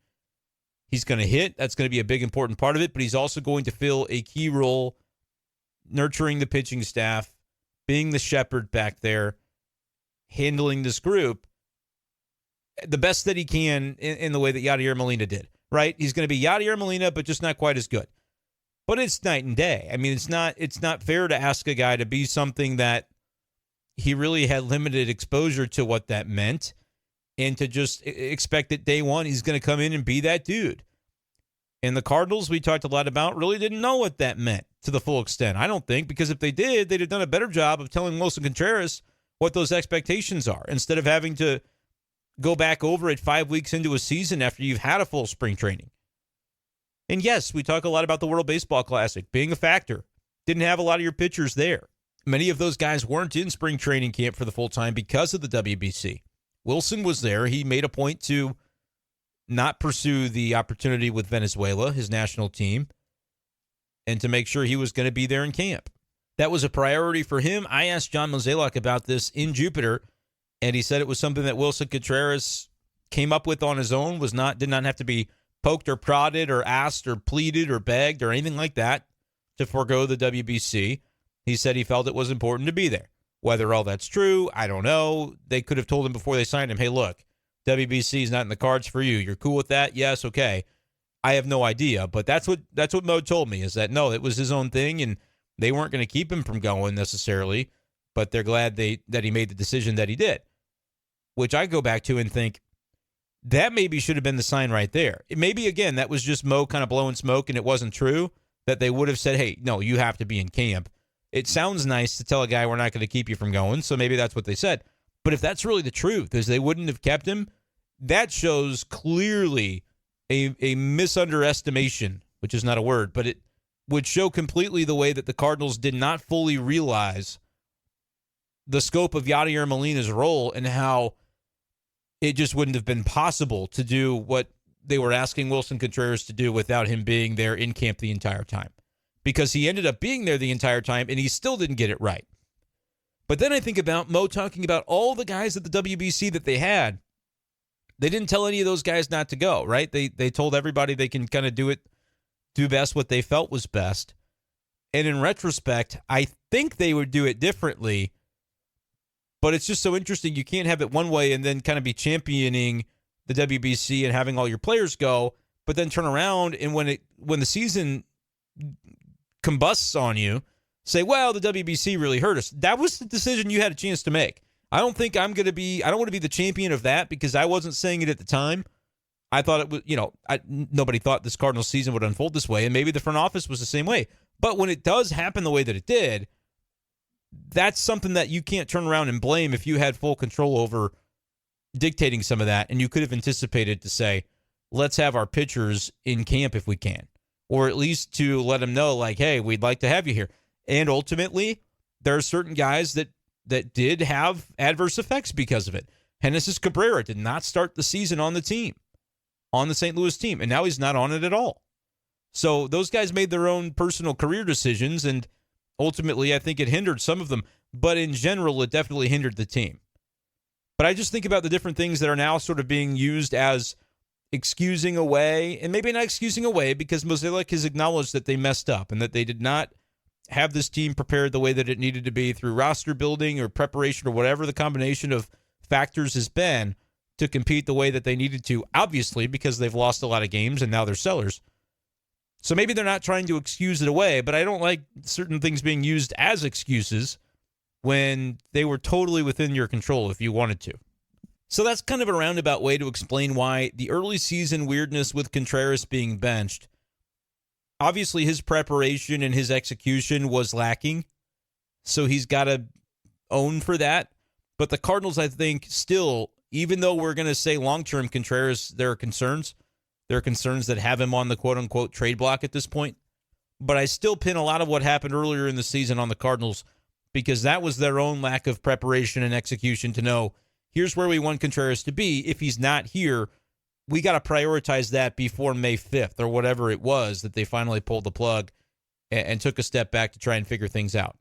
He's going to hit. That's going to be a big important part of it, but he's also going to fill a key role nurturing the pitching staff, being the shepherd back there, handling this group the best that he can in the way that Yadier Molina did, right? He's going to be Yadier Molina, but just not quite as good. But it's night and day. I mean, it's not fair to ask a guy to be something that he really had limited exposure to what that meant and to just expect that day one he's going to come in and be that dude. And the Cardinals, we talked a lot about, really didn't know what that meant to the full extent, I don't think, because if they did, they'd have done a better job of telling Willson Contreras what those expectations are instead of having to go back over it 5 weeks into a season after you've had a full spring training. And yes, we talk a lot about the World Baseball Classic being a factor. Didn't have a lot of your pitchers there. Many of those guys weren't in spring training camp for the full time because of the WBC. Willson was there. He made a point to not pursue the opportunity with Venezuela, his national team, and to make sure he was going to be there in camp. That was a priority for him. I asked John Mozeliak about this in Jupiter, and he said it was something that Willson Contreras came up with on his own, did not have to be poked or prodded or asked or pleaded or begged or anything like that to forego the WBC. He said he felt it was important to be there. Whether all that's true, I don't know. They could have told him before they signed him, hey, look, WBC is not in the cards for you. You're cool with that? Yes, okay. I have no idea, but that's what Mo told me, is that no, it was his own thing, and they weren't going to keep him from going necessarily. but they're glad that he made the decision that he did, which I go back to and think that maybe should have been the sign right there. Maybe, again, that was just Mo kind of blowing smoke and it wasn't true, that they would have said, hey, no, you have to be in camp. It sounds nice to tell a guy we're not going to keep you from going, so maybe that's what they said. But if that's really the truth, is they wouldn't have kept him, that shows clearly a misunderestimation, which is not a word, but it would show completely the way that the Cardinals did not fully realize the scope of Yadier Molina's role and how it just wouldn't have been possible to do what they were asking Willson Contreras to do without him being there in camp the entire time. Because he ended up being there the entire time and he still didn't get it right. But then I think about Mo talking about all the guys at the WBC that they had. They didn't tell any of those guys not to go, right? They told everybody they can kind of do best what they felt was best. And in retrospect, I think they would do it differently. But it's just so interesting. You can't have it one way and then kind of be championing the WBC and having all your players go, but then turn around and when the season combusts on you, say, well, the WBC really hurt us. That was the decision you had a chance to make. I don't want to be the champion of that because I wasn't saying it at the time. I thought it was, nobody thought this Cardinals season would unfold this way, and maybe the front office was the same way. But when it does happen the way that it did, that's something that you can't turn around and blame if you had full control over dictating some of that, and you could have anticipated to say, let's have our pitchers in camp if we can, or at least to let them know, like, hey, we'd like to have you here. And ultimately, there are certain guys that did have adverse effects because of it. Willson Contreras did not start the season on the team, on the St. Louis team, and now he's not on it at all. So those guys made their own personal career decisions, and ultimately, I think it hindered some of them. But in general, it definitely hindered the team. But I just think about the different things that are now sort of being used as excusing away, and maybe not excusing away because Mozeliak has acknowledged that they messed up and that they did not have this team prepared the way that it needed to be through roster building or preparation or whatever the combination of factors has been to compete the way that they needed to, obviously, because they've lost a lot of games and now they're sellers. So maybe they're not trying to excuse it away, but I don't like certain things being used as excuses when they were totally within your control if you wanted to. So that's kind of a roundabout way to explain why the early season weirdness with Contreras being benched, obviously his preparation and his execution was lacking, so he's got to own for that. But the Cardinals, I think, still, even though we're going to say long-term Contreras, there are concerns. There are concerns that have him on the quote-unquote trade block at this point. But I still pin a lot of what happened earlier in the season on the Cardinals because that was their own lack of preparation and execution to know, here's where we want Contreras to be. If he's not here, we got to prioritize that before May 5th or whatever it was that they finally pulled the plug and took a step back to try and figure things out.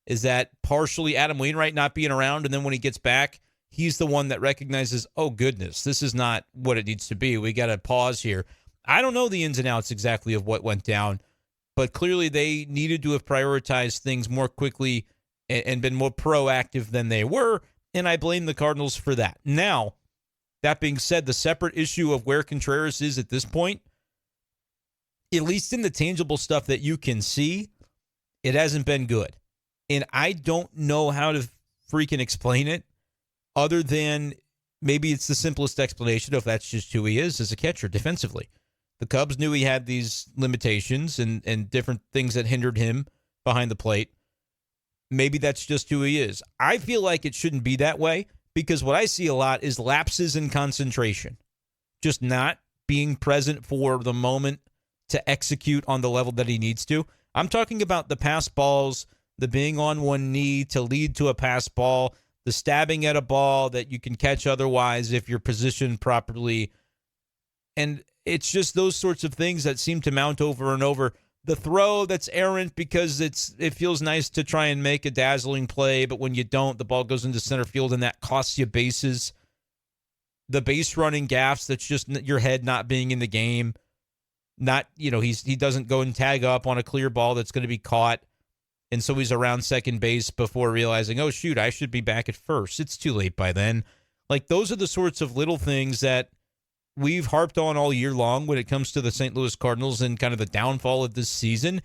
Is that partially Adam Wainwright not being around, and then when he gets back, he's the one that recognizes, oh, goodness, this is not what it needs to be. We got to pause here. I don't know the ins and outs exactly of what went down, but clearly they needed to have prioritized things more quickly and been more proactive than they were, and I blame the Cardinals for that. Now, that being said, the separate issue of where Contreras is at this point, at least in the tangible stuff that you can see, it hasn't been good. And I don't know how to freaking explain it other than maybe it's the simplest explanation of that's just who he is as a catcher defensively. The Cubs knew he had these limitations and different things that hindered him behind the plate. Maybe that's just who he is. I feel like it shouldn't be that way because what I see a lot is lapses in concentration. Just not being present for the moment to execute on the level that he needs to. I'm talking about the pass balls, the being on one knee to lead to a pass ball, the stabbing at a ball that you can catch otherwise if you're positioned properly. And it's just those sorts of things that seem to mount over and over. The throw that's errant because it feels nice to try and make a dazzling play, but when you don't, the ball goes into center field and that costs you bases. The base running gaffes, that's just your head not being in the game. Not, he doesn't go and tag up on a clear ball that's going to be caught. And so he's around second base before realizing, oh, shoot, I should be back at first. It's too late by then. Like, those are the sorts of little things that we've harped on all year long when it comes to the St. Louis Cardinals and kind of the downfall of this season.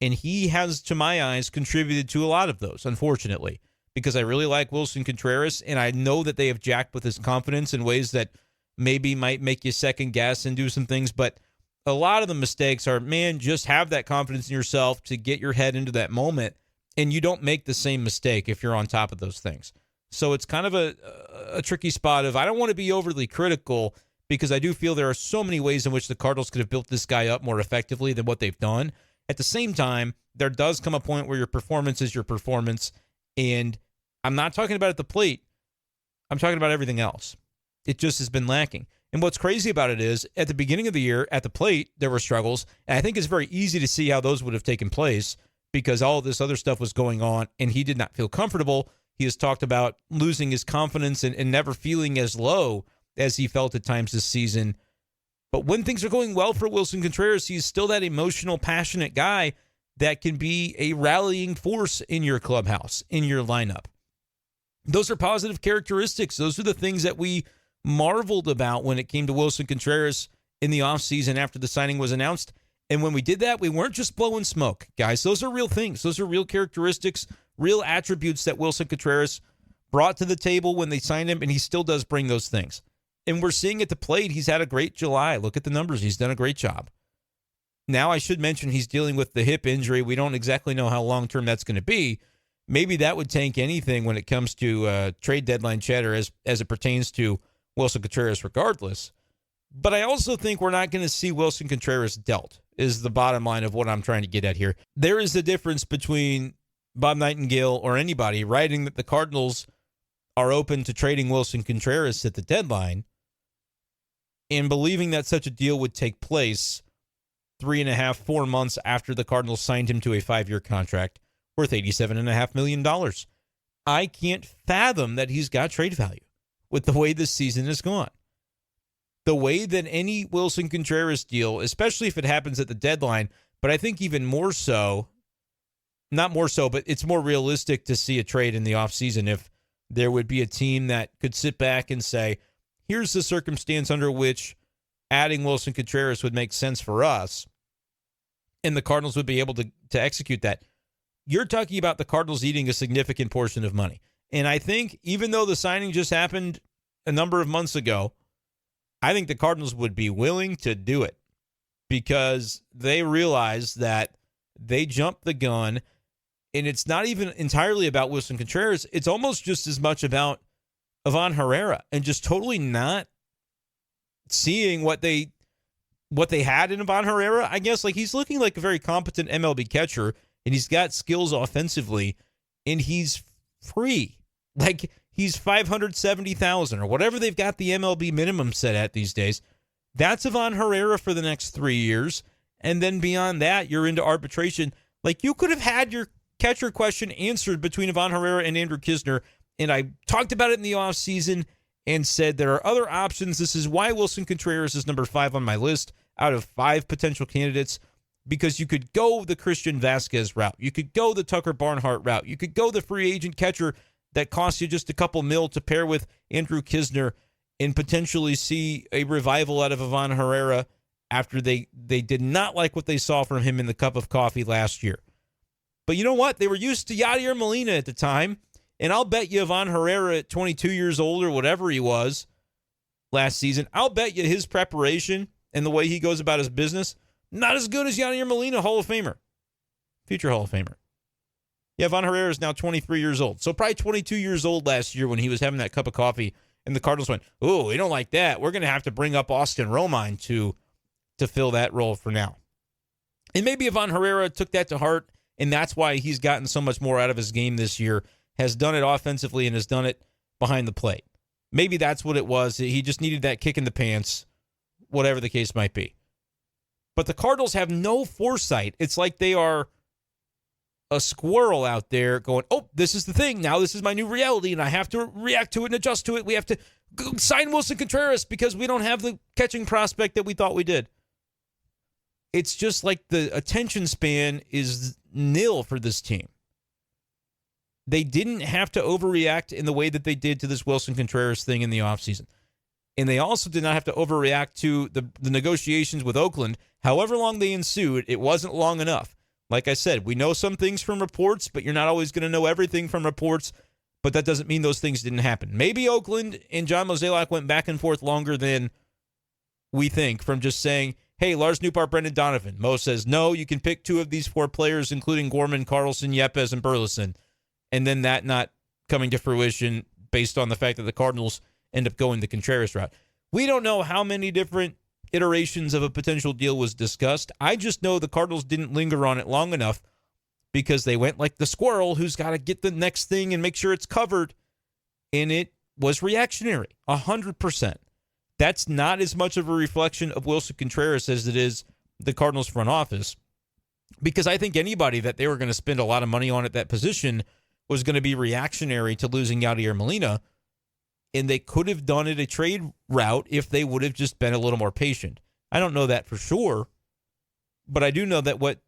And he has, to my eyes, contributed to a lot of those, unfortunately, because I really like Willson Contreras, and I know that they have jacked with his confidence in ways that maybe might make you second guess and do some things. But a lot of the mistakes are, man, just have that confidence in yourself to get your head into that moment, and you don't make the same mistake if you're on top of those things. So it's kind of a tricky spot of, I don't want to be overly critical, because I do feel there are so many ways in which the Cardinals could have built this guy up more effectively than what they've done. At the same time, there does come a point where your performance is your performance, and I'm not talking about at the plate. I'm talking about everything else. It just has been lacking. And what's crazy about it is, at the beginning of the year, at the plate, there were struggles, and I think it's very easy to see how those would have taken place because all of this other stuff was going on, and he did not feel comfortable. He has talked about losing his confidence and never feeling as low as he felt at times this season. But when things are going well for Willson Contreras, he's still that emotional, passionate guy that can be a rallying force in your clubhouse, in your lineup. Those are positive characteristics. Those are the things that we marveled about when it came to Willson Contreras in the offseason after the signing was announced. And when we did that, we weren't just blowing smoke, guys. Those are real things. Those are real characteristics, real attributes that Willson Contreras brought to the table when they signed him, and he still does bring those things. And we're seeing at the plate, he's had a great July. Look at the numbers. He's done a great job. Now, I should mention he's dealing with the hip injury. We don't exactly know how long-term that's going to be. Maybe that would tank anything when it comes to trade deadline chatter as it pertains to Willson Contreras regardless. But I also think we're not going to see Willson Contreras dealt, is the bottom line of what I'm trying to get at here. There is a difference between Bob Nightingale or anybody writing that the Cardinals are open to trading Willson Contreras at the deadline and believing that such a deal would take place 3.5, 4 months after the Cardinals signed him to a 5-year contract worth $87.5 million. I can't fathom that he's got trade value with the way this season has gone. The way that any Willson Contreras deal, especially if it happens at the deadline, but I think even more so, not more so, but it's more realistic to see a trade in the offseason if there would be a team that could sit back and say, here's the circumstance under which adding Willson Contreras would make sense for us, and the Cardinals would be able to execute that. You're talking about the Cardinals eating a significant portion of money. And I think even though the signing just happened a number of months ago, I think the Cardinals would be willing to do it because they realize that they jumped the gun, and it's not even entirely about Willson Contreras. It's almost just as much about Ivan Herrera and just totally not seeing what they had in Ivan Herrera. I guess, like, he's looking like a very competent MLB catcher, and he's got skills offensively, and he's free. Like, he's $570,000 or whatever they've got the MLB minimum set at these days. That's Ivan Herrera for the next 3 years. And then beyond that, you're into arbitration. Like, you could have had your catcher question answered between Ivan Herrera and Andrew Knizner. And I talked about it in the offseason and said there are other options. This is why Willson Contreras is number 5 on my list out of 5 potential candidates, because you could go the Christian Vasquez route. You could go the Tucker Barnhart route. You could go the free agent catcher that costs you just a couple mil to pair with Andrew Knizner and potentially see a revival out of Ivan Herrera after they did not like what they saw from him in the cup of coffee last year. But you know what? They were used to Yadier Molina at the time, and I'll bet you Ivan Herrera at 22 years old or whatever he was last season, I'll bet you his preparation and the way he goes about his business, not as good as Yadier Molina, Hall of Famer, future Hall of Famer. Yeah, Ivan Herrera is now 23 years old. So probably 22 years old last year when he was having that cup of coffee, and the Cardinals went, oh, we don't like that. We're going to have to bring up Austin Romine to fill that role for now. And maybe Ivan Herrera took that to heart, and that's why he's gotten so much more out of his game this year, has done it offensively and has done it behind the plate. Maybe that's what it was. He just needed that kick in the pants, whatever the case might be. But the Cardinals have no foresight. It's like they are a squirrel out there going, oh, this is the thing. Now this is my new reality, and I have to react to it and adjust to it. We have to sign Willson Contreras because we don't have the catching prospect that we thought we did. It's just like the attention span is nil for this team. They didn't have to overreact in the way that they did to this Willson Contreras thing in the offseason. And they also did not have to overreact to the negotiations with Oakland. However long they ensued, it wasn't long enough. Like I said, we know some things from reports, but you're not always going to know everything from reports. but that doesn't mean those things didn't happen. Maybe Oakland and John Mozeliak went back and forth longer than we think from just saying, hey, Lars Nootbaar, Brendan Donovan. Mo says, no, you can pick 2 of these 4 players, including Gorman, Carlson, Yepes, and Burleson. And then that not coming to fruition based on the fact that the Cardinals end up going the Contreras route. We don't know how many different iterations of a potential deal was discussed. I just know the Cardinals didn't linger on it long enough because they went like the squirrel who's got to get the next thing and make sure it's covered. And it was reactionary, 100%. That's not as much of a reflection of Willson Contreras as it is the Cardinals front office, because I think anybody that they were going to spend a lot of money on at that position was going to be reactionary to losing Yadier Molina, and they could have done it a trade route if they would have just been a little more patient. I don't know that for sure, but I do know that what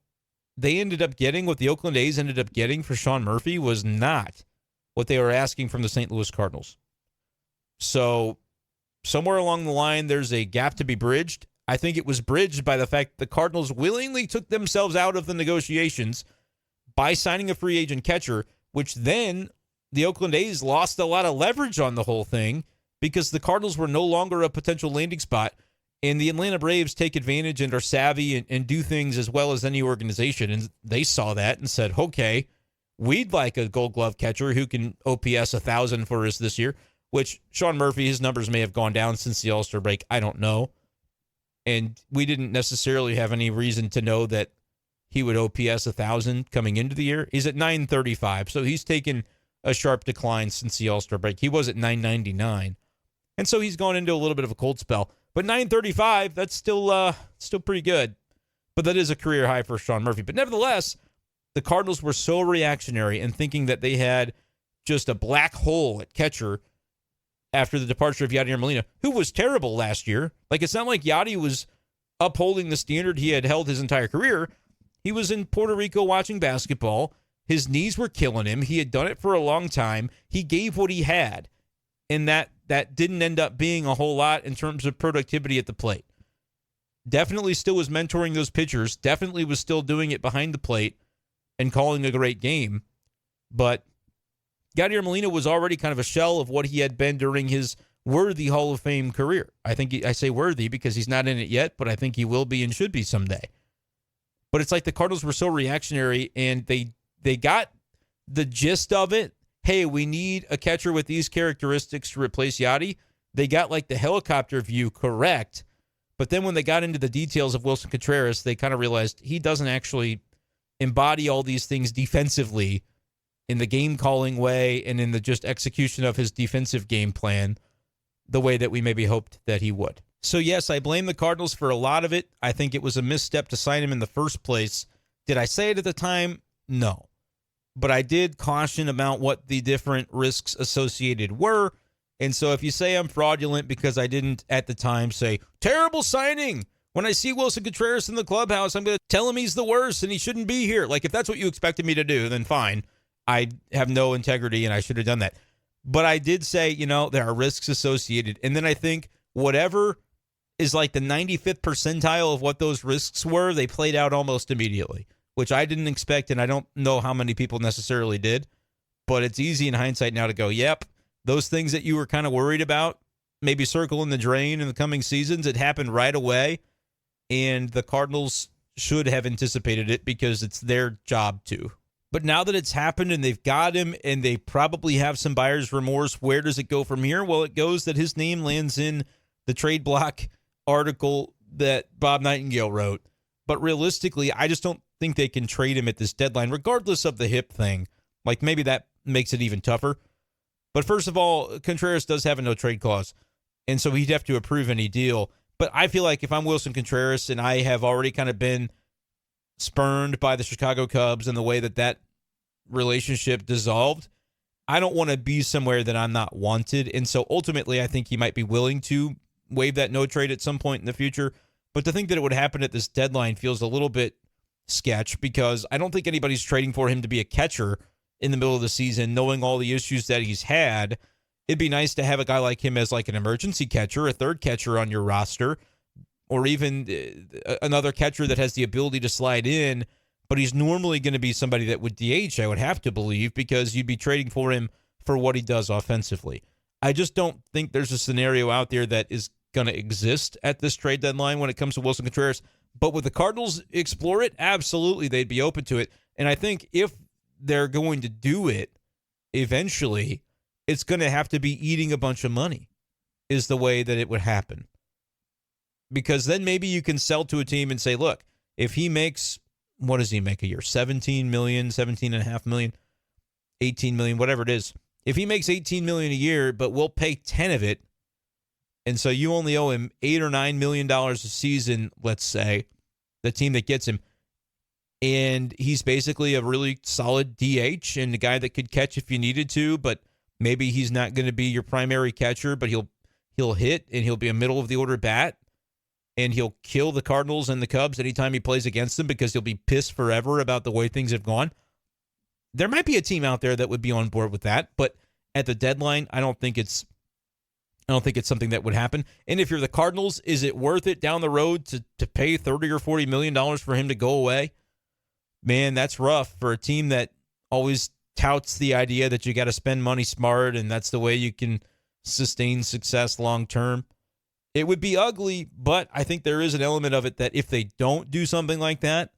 they ended up getting, what the Oakland A's ended up getting for Sean Murphy was not what they were asking from the St. Louis Cardinals. So somewhere along the line, there's a gap to be bridged. I think it was bridged by the fact the Cardinals willingly took themselves out of the negotiations by signing a free agent catcher, which then the Oakland A's lost a lot of leverage on the whole thing because the Cardinals were no longer a potential landing spot, and the Atlanta Braves take advantage and are savvy and do things as well as any organization, and they saw that and said, okay, we'd like a Gold Glove catcher who can OPS 1,000 for us this year, which Sean Murphy, his numbers may have gone down since the All-Star break. I don't know. And we didn't necessarily have any reason to know that he would OPS 1,000 coming into the year. He's at 935, so he's taken a sharp decline since the All-Star break. He was at 999, and so he's gone into a little bit of a cold spell. But 935, that's still pretty good. But that is a career high for Sean Murphy. But nevertheless, the Cardinals were so reactionary and thinking that they had just a black hole at catcher after the departure of Yadier Molina, who was terrible last year. Like, it's not like Yadi was upholding the standard he had held his entire career. He was in Puerto Rico watching basketball. His knees were killing him. He had done it for a long time. He gave what he had, and that didn't end up being a whole lot in terms of productivity at the plate. Definitely still was mentoring those pitchers. Definitely was still doing it behind the plate and calling a great game. But Yadier Molina was already kind of a shell of what he had been during his worthy Hall of Fame career. I think I say worthy because he's not in it yet, but I think he will be and should be someday. But it's like the Cardinals were so reactionary, and they got the gist of it. Hey, we need a catcher with these characteristics to replace Yadi. They got like the helicopter view correct. But then when they got into the details of Willson Contreras, they kind of realized he doesn't actually embody all these things defensively in the game calling way and in the just execution of his defensive game plan the way that we maybe hoped that he would. So yes, I blame the Cardinals for a lot of it. I think it was a misstep to sign him in the first place. Did I say it at the time? No. But I did caution about what the different risks associated were. And so if you say I'm fraudulent because I didn't at the time say, terrible signing, when I see Willson Contreras in the clubhouse, I'm going to tell him he's the worst and he shouldn't be here. Like, if that's what you expected me to do, then fine. I have no integrity and I should have done that. But I did say, there are risks associated. And then I think whatever is like the 95th percentile of what those risks were, they played out almost immediately, which I didn't expect, and I don't know how many people necessarily did. But it's easy in hindsight now to go, yep, those things that you were kind of worried about, maybe circling the drain in the coming seasons, it happened right away, and the Cardinals should have anticipated it because it's their job to. But now that it's happened and they've got him and they probably have some buyer's remorse, where does it go from here? Well, it goes that his name lands in the trade block article that Bob Nightingale wrote. But realistically, I just don't think they can trade him at this deadline, regardless of the hip thing. Like, maybe that makes it even tougher. But first of all, Contreras does have a no-trade clause, and so he'd have to approve any deal. But I feel like if I'm Willson Contreras and I have already kind of been spurned by the Chicago Cubs and the way that relationship dissolved, I don't want to be somewhere that I'm not wanted. And so ultimately, I think he might be willing to waive that no-trade at some point in the future. But to think that it would happen at this deadline feels a little bit sketch, because I don't think anybody's trading for him to be a catcher in the middle of the season, knowing all the issues that he's had. It'd be nice to have a guy like him as like an emergency catcher, a third catcher on your roster, or even another catcher that has the ability to slide in, but he's normally going to be somebody that would DH, I would have to believe, because you'd be trading for him for what he does offensively. I just don't think there's a scenario out there that is going to exist at this trade deadline when it comes to Willson Contreras. But would the Cardinals explore it? Absolutely, they'd be open to it. And I think if they're going to do it eventually, it's going to have to be eating a bunch of money is the way that it would happen. Because then maybe you can sell to a team and say, look, if he makes, what does he make a year? 17 million, 17.5 million, 18 million, whatever it is. If he makes 18 million a year, but we'll pay 10 of it, and so you only owe him $8 or $9 million a season, let's say, the team that gets him, and he's basically a really solid DH and a guy that could catch if you needed to, but maybe he's not going to be your primary catcher, but he'll hit and he'll be a middle of the order bat, and he'll kill the Cardinals and the Cubs anytime he plays against them because he'll be pissed forever about the way things have gone. There might be a team out there that would be on board with that, but at the deadline, I don't think it's something that would happen. And if you're the Cardinals, is it worth it down the road to pay $30 or $40 million for him to go away? Man, that's rough for a team that always touts the idea that you got to spend money smart and that's the way you can sustain success long term. It would be ugly, but I think there is an element of it that if they don't do something like that,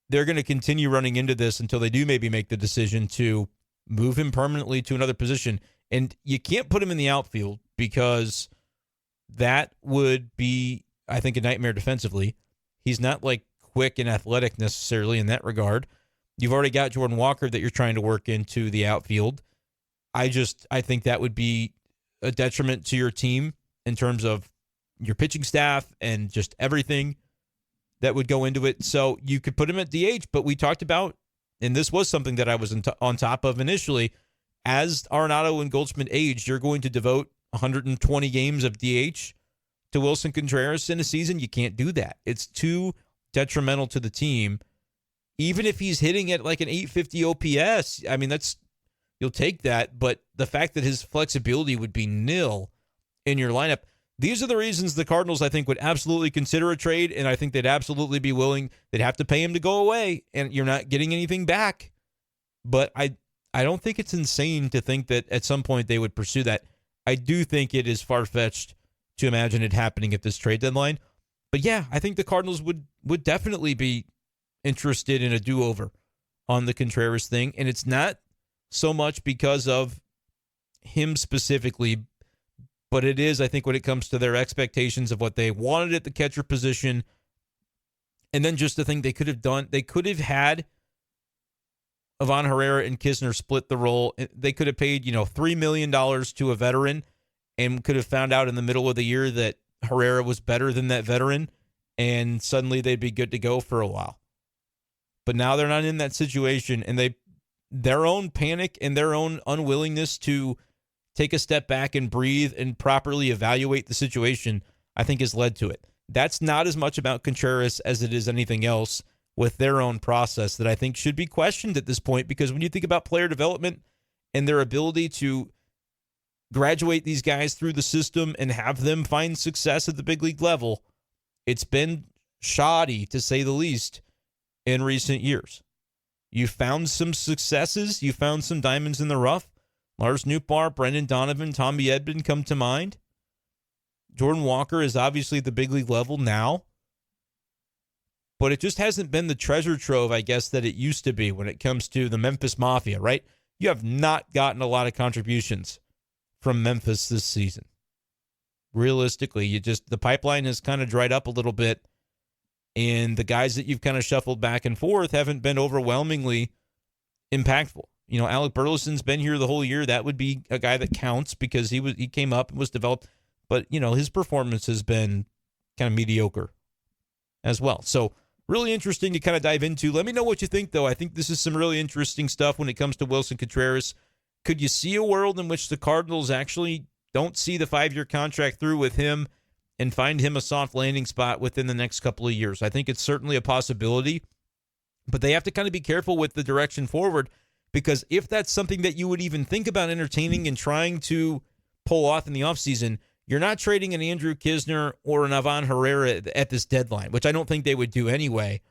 they're going to continue running into this until they do maybe make the decision to move him permanently to another position. And you can't put him in the outfield because that would be, I think, a nightmare defensively. He's not like quick and athletic necessarily in that regard. You've already got Jordan Walker that you're trying to work into the outfield. I think that would be a detriment to your team in terms of your pitching staff and just everything that would go into it. So you could put him at DH, but we talked about, and this was something that I was on top of initially, as Arenado and Goldschmidt aged, you're going to devote 120 games of DH to Willson Contreras in a season. You can't do that. It's too detrimental to the team. Even if he's hitting at like an 850 OPS, I mean, you'll take that, but the fact that his flexibility would be nil in your lineup, these are the reasons the Cardinals, I think, would absolutely consider a trade, and I think they'd absolutely be willing. They'd have to pay him to go away, and you're not getting anything back. But I don't think it's insane to think that at some point they would pursue that. I do think it is far-fetched to imagine it happening at this trade deadline. But yeah, I think the Cardinals would definitely be interested in a do-over on the Contreras thing, and it's not so much because of him specifically, but it is, I think, when it comes to their expectations of what they wanted at the catcher position, and then just the thing they could have done. They could have had Ivan Herrera and Kisner split the role. They could have paid, $3 million to a veteran and could have found out in the middle of the year that Herrera was better than that veteran, and suddenly they'd be good to go for a while. But now they're not in that situation, and their own panic and their own unwillingness to take a step back and breathe and properly evaluate the situation, I think has led to it. That's not as much about Contreras as it is anything else with their own process that I think should be questioned at this point, because when you think about player development and their ability to graduate these guys through the system and have them find success at the big league level, it's been shoddy, to say the least, in recent years. You found some successes. You found some diamonds in the rough. Lars Nootbaar, Brendan Donovan, Tommy Edman come to mind. Jordan Walker is obviously at the big league level now, but it just hasn't been the treasure trove, I guess, that it used to be when it comes to the Memphis Mafia, right? You have not gotten a lot of contributions from Memphis this season. Realistically, the pipeline has kind of dried up a little bit, and the guys that you've kind of shuffled back and forth haven't been overwhelmingly impactful. Alec Burleson's been here the whole year. That would be a guy that counts because he came up and was developed, but his performance has been kind of mediocre as well. So really interesting to kind of dive into. Let me know what you think, though. I think this is some really interesting stuff when it comes to Willson Contreras. Could you see a world in which the Cardinals actually don't see the 5-year contract through with him and find him a soft landing spot within the next couple of years? I think it's certainly a possibility, but they have to kind of be careful with the direction forward, because if that's something that you would even think about entertaining and trying to pull off in the offseason, you're not trading an Andrew Kisner or an Ivan Herrera at this deadline, which I don't think they would do anyway.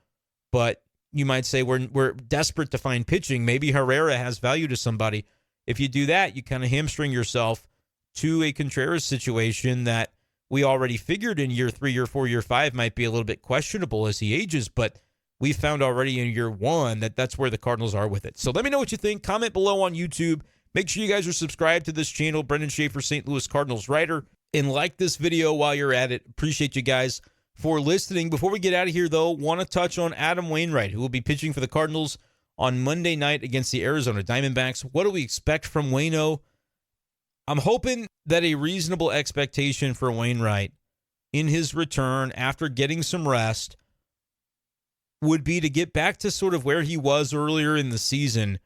But you might say we're desperate to find pitching. Maybe Herrera has value to somebody. if you do that, you kind of hamstring yourself to a Contreras situation that we already figured in year 3, year 4, year 5 might be a little bit questionable as he ages, but we found already in year 1 that that's where the Cardinals are with it. So let me know what you think. Comment below on YouTube. Make sure you guys are subscribed to this channel, Brenden Schaeffer, St. Louis Cardinals writer, and like this video while you're at it. Appreciate you guys for listening. Before we get out of here, though, want to touch on Adam Wainwright, who will be pitching for the Cardinals on Monday night against the Arizona Diamondbacks. What do we expect from Waino? I'm hoping that a reasonable expectation for Wainwright in his return after getting some rest would be to get back to sort of where he was earlier in the season,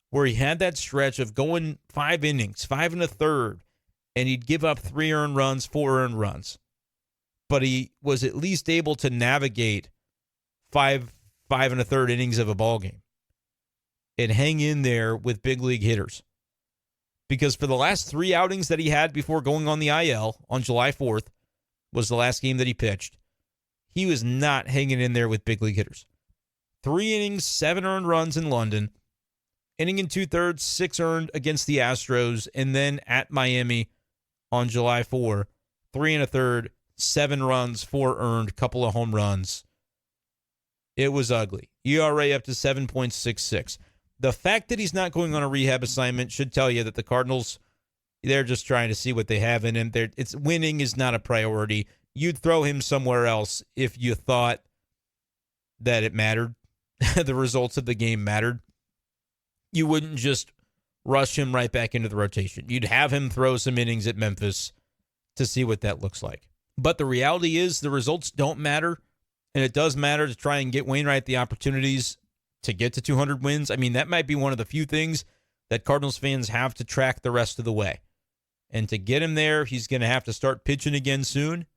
where he had that stretch of going 5 innings, 5 1/3, and he'd give up 3 earned runs, 4 earned runs. But he was at least able to navigate 5 1/3 innings of a ball game and hang in there with big league hitters. Because for the last 3 outings that he had before going on the IL on July 4th was the last game that he pitched, he was not hanging in there with big league hitters. 3 innings, 7 earned runs in London, inning and 2/3, 6 earned against the Astros, and then at Miami on July 4, 3 1/3, 7 runs, 4 earned, couple of home runs. It was ugly. ERA up to 7.66. The fact that he's not going on a rehab assignment should tell you that the Cardinals, they're just trying to see what they have in him. It's winning is not a priority. You'd throw him somewhere else if you thought that it mattered, the results of the game mattered. You wouldn't just rush him right back into the rotation. You'd have him throw some innings at Memphis to see what that looks like. But the reality is the results don't matter, and it does matter to try and get Wainwright the opportunities to get to 200 wins. I mean, that might be one of the few things that Cardinals fans have to track the rest of the way. And to get him there, he's going to have to start pitching again soon,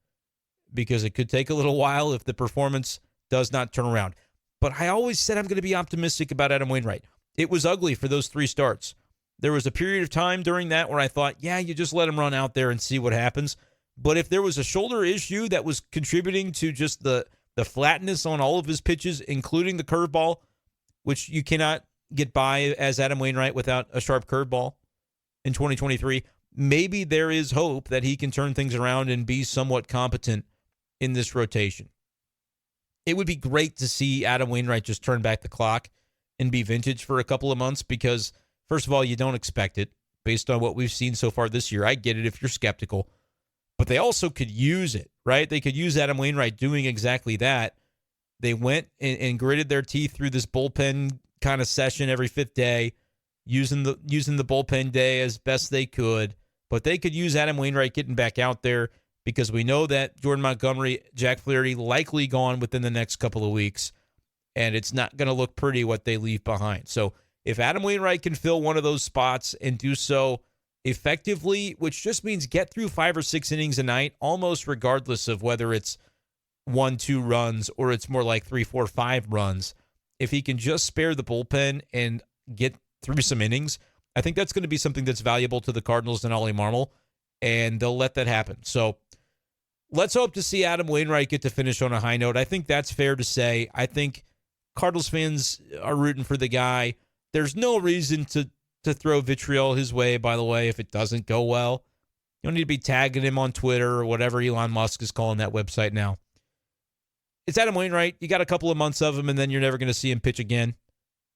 because it could take a little while if the performance does not turn around. But I always said I'm going to be optimistic about Adam Wainwright. It was ugly for those 3 starts. There was a period of time during that where I thought, yeah, you just let him run out there and see what happens. But if there was a shoulder issue that was contributing to just the flatness on all of his pitches, including the curveball, which you cannot get by as Adam Wainwright without a sharp curveball in 2023, maybe there is hope that he can turn things around and be somewhat competent in this rotation. It would be great to see Adam Wainwright just turn back the clock and be vintage for a couple of months because, first of all, you don't expect it based on what we've seen so far this year. I get it if you're skeptical. But they also could use it, right? They could use Adam Wainwright doing exactly that. They went and gritted their teeth through this bullpen kind of session every 5th day, using the bullpen day as best they could. But they could use Adam Wainwright getting back out there because we know that Jordan Montgomery, Jack Flaherty likely gone within the next couple of weeks, and it's not going to look pretty what they leave behind. So if Adam Wainwright can fill one of those spots and do so effectively, which just means get through 5 or 6 innings a night, almost regardless of whether it's 1, 2 runs or it's more like 3, 4, 5 runs. If he can just spare the bullpen and get through some innings, I think that's going to be something that's valuable to the Cardinals and Ollie Marmol, and they'll let that happen. So let's hope to see Adam Wainwright get to finish on a high note. I think that's fair to say. I think Cardinals fans are rooting for the guy. There's no reason to throw vitriol his way, by the way, if it doesn't go well. You don't need to be tagging him on Twitter or whatever Elon Musk is calling that website now. It's Adam Wainwright. You got a couple of months of him, and then you're never going to see him pitch again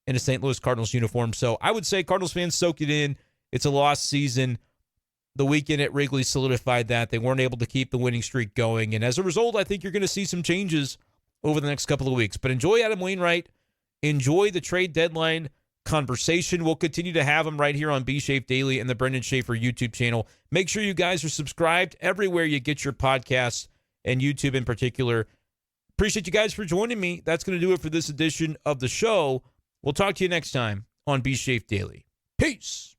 in a St. Louis Cardinals uniform. So I would say Cardinals fans soak it in. It's a lost season. The weekend at Wrigley solidified that. They weren't able to keep the winning streak going. And as a result, I think you're going to see some changes over the next couple of weeks. But enjoy Adam Wainwright. Enjoy the trade deadline conversation. We'll continue to have them right here on B-Shape Daily and the Brenden Schaeffer YouTube channel. Make sure you guys are subscribed everywhere you get your podcasts, and YouTube in particular. Appreciate you guys for joining me. That's going to do it for this edition of the show. We'll talk to you next time on B-Shape Daily. Peace.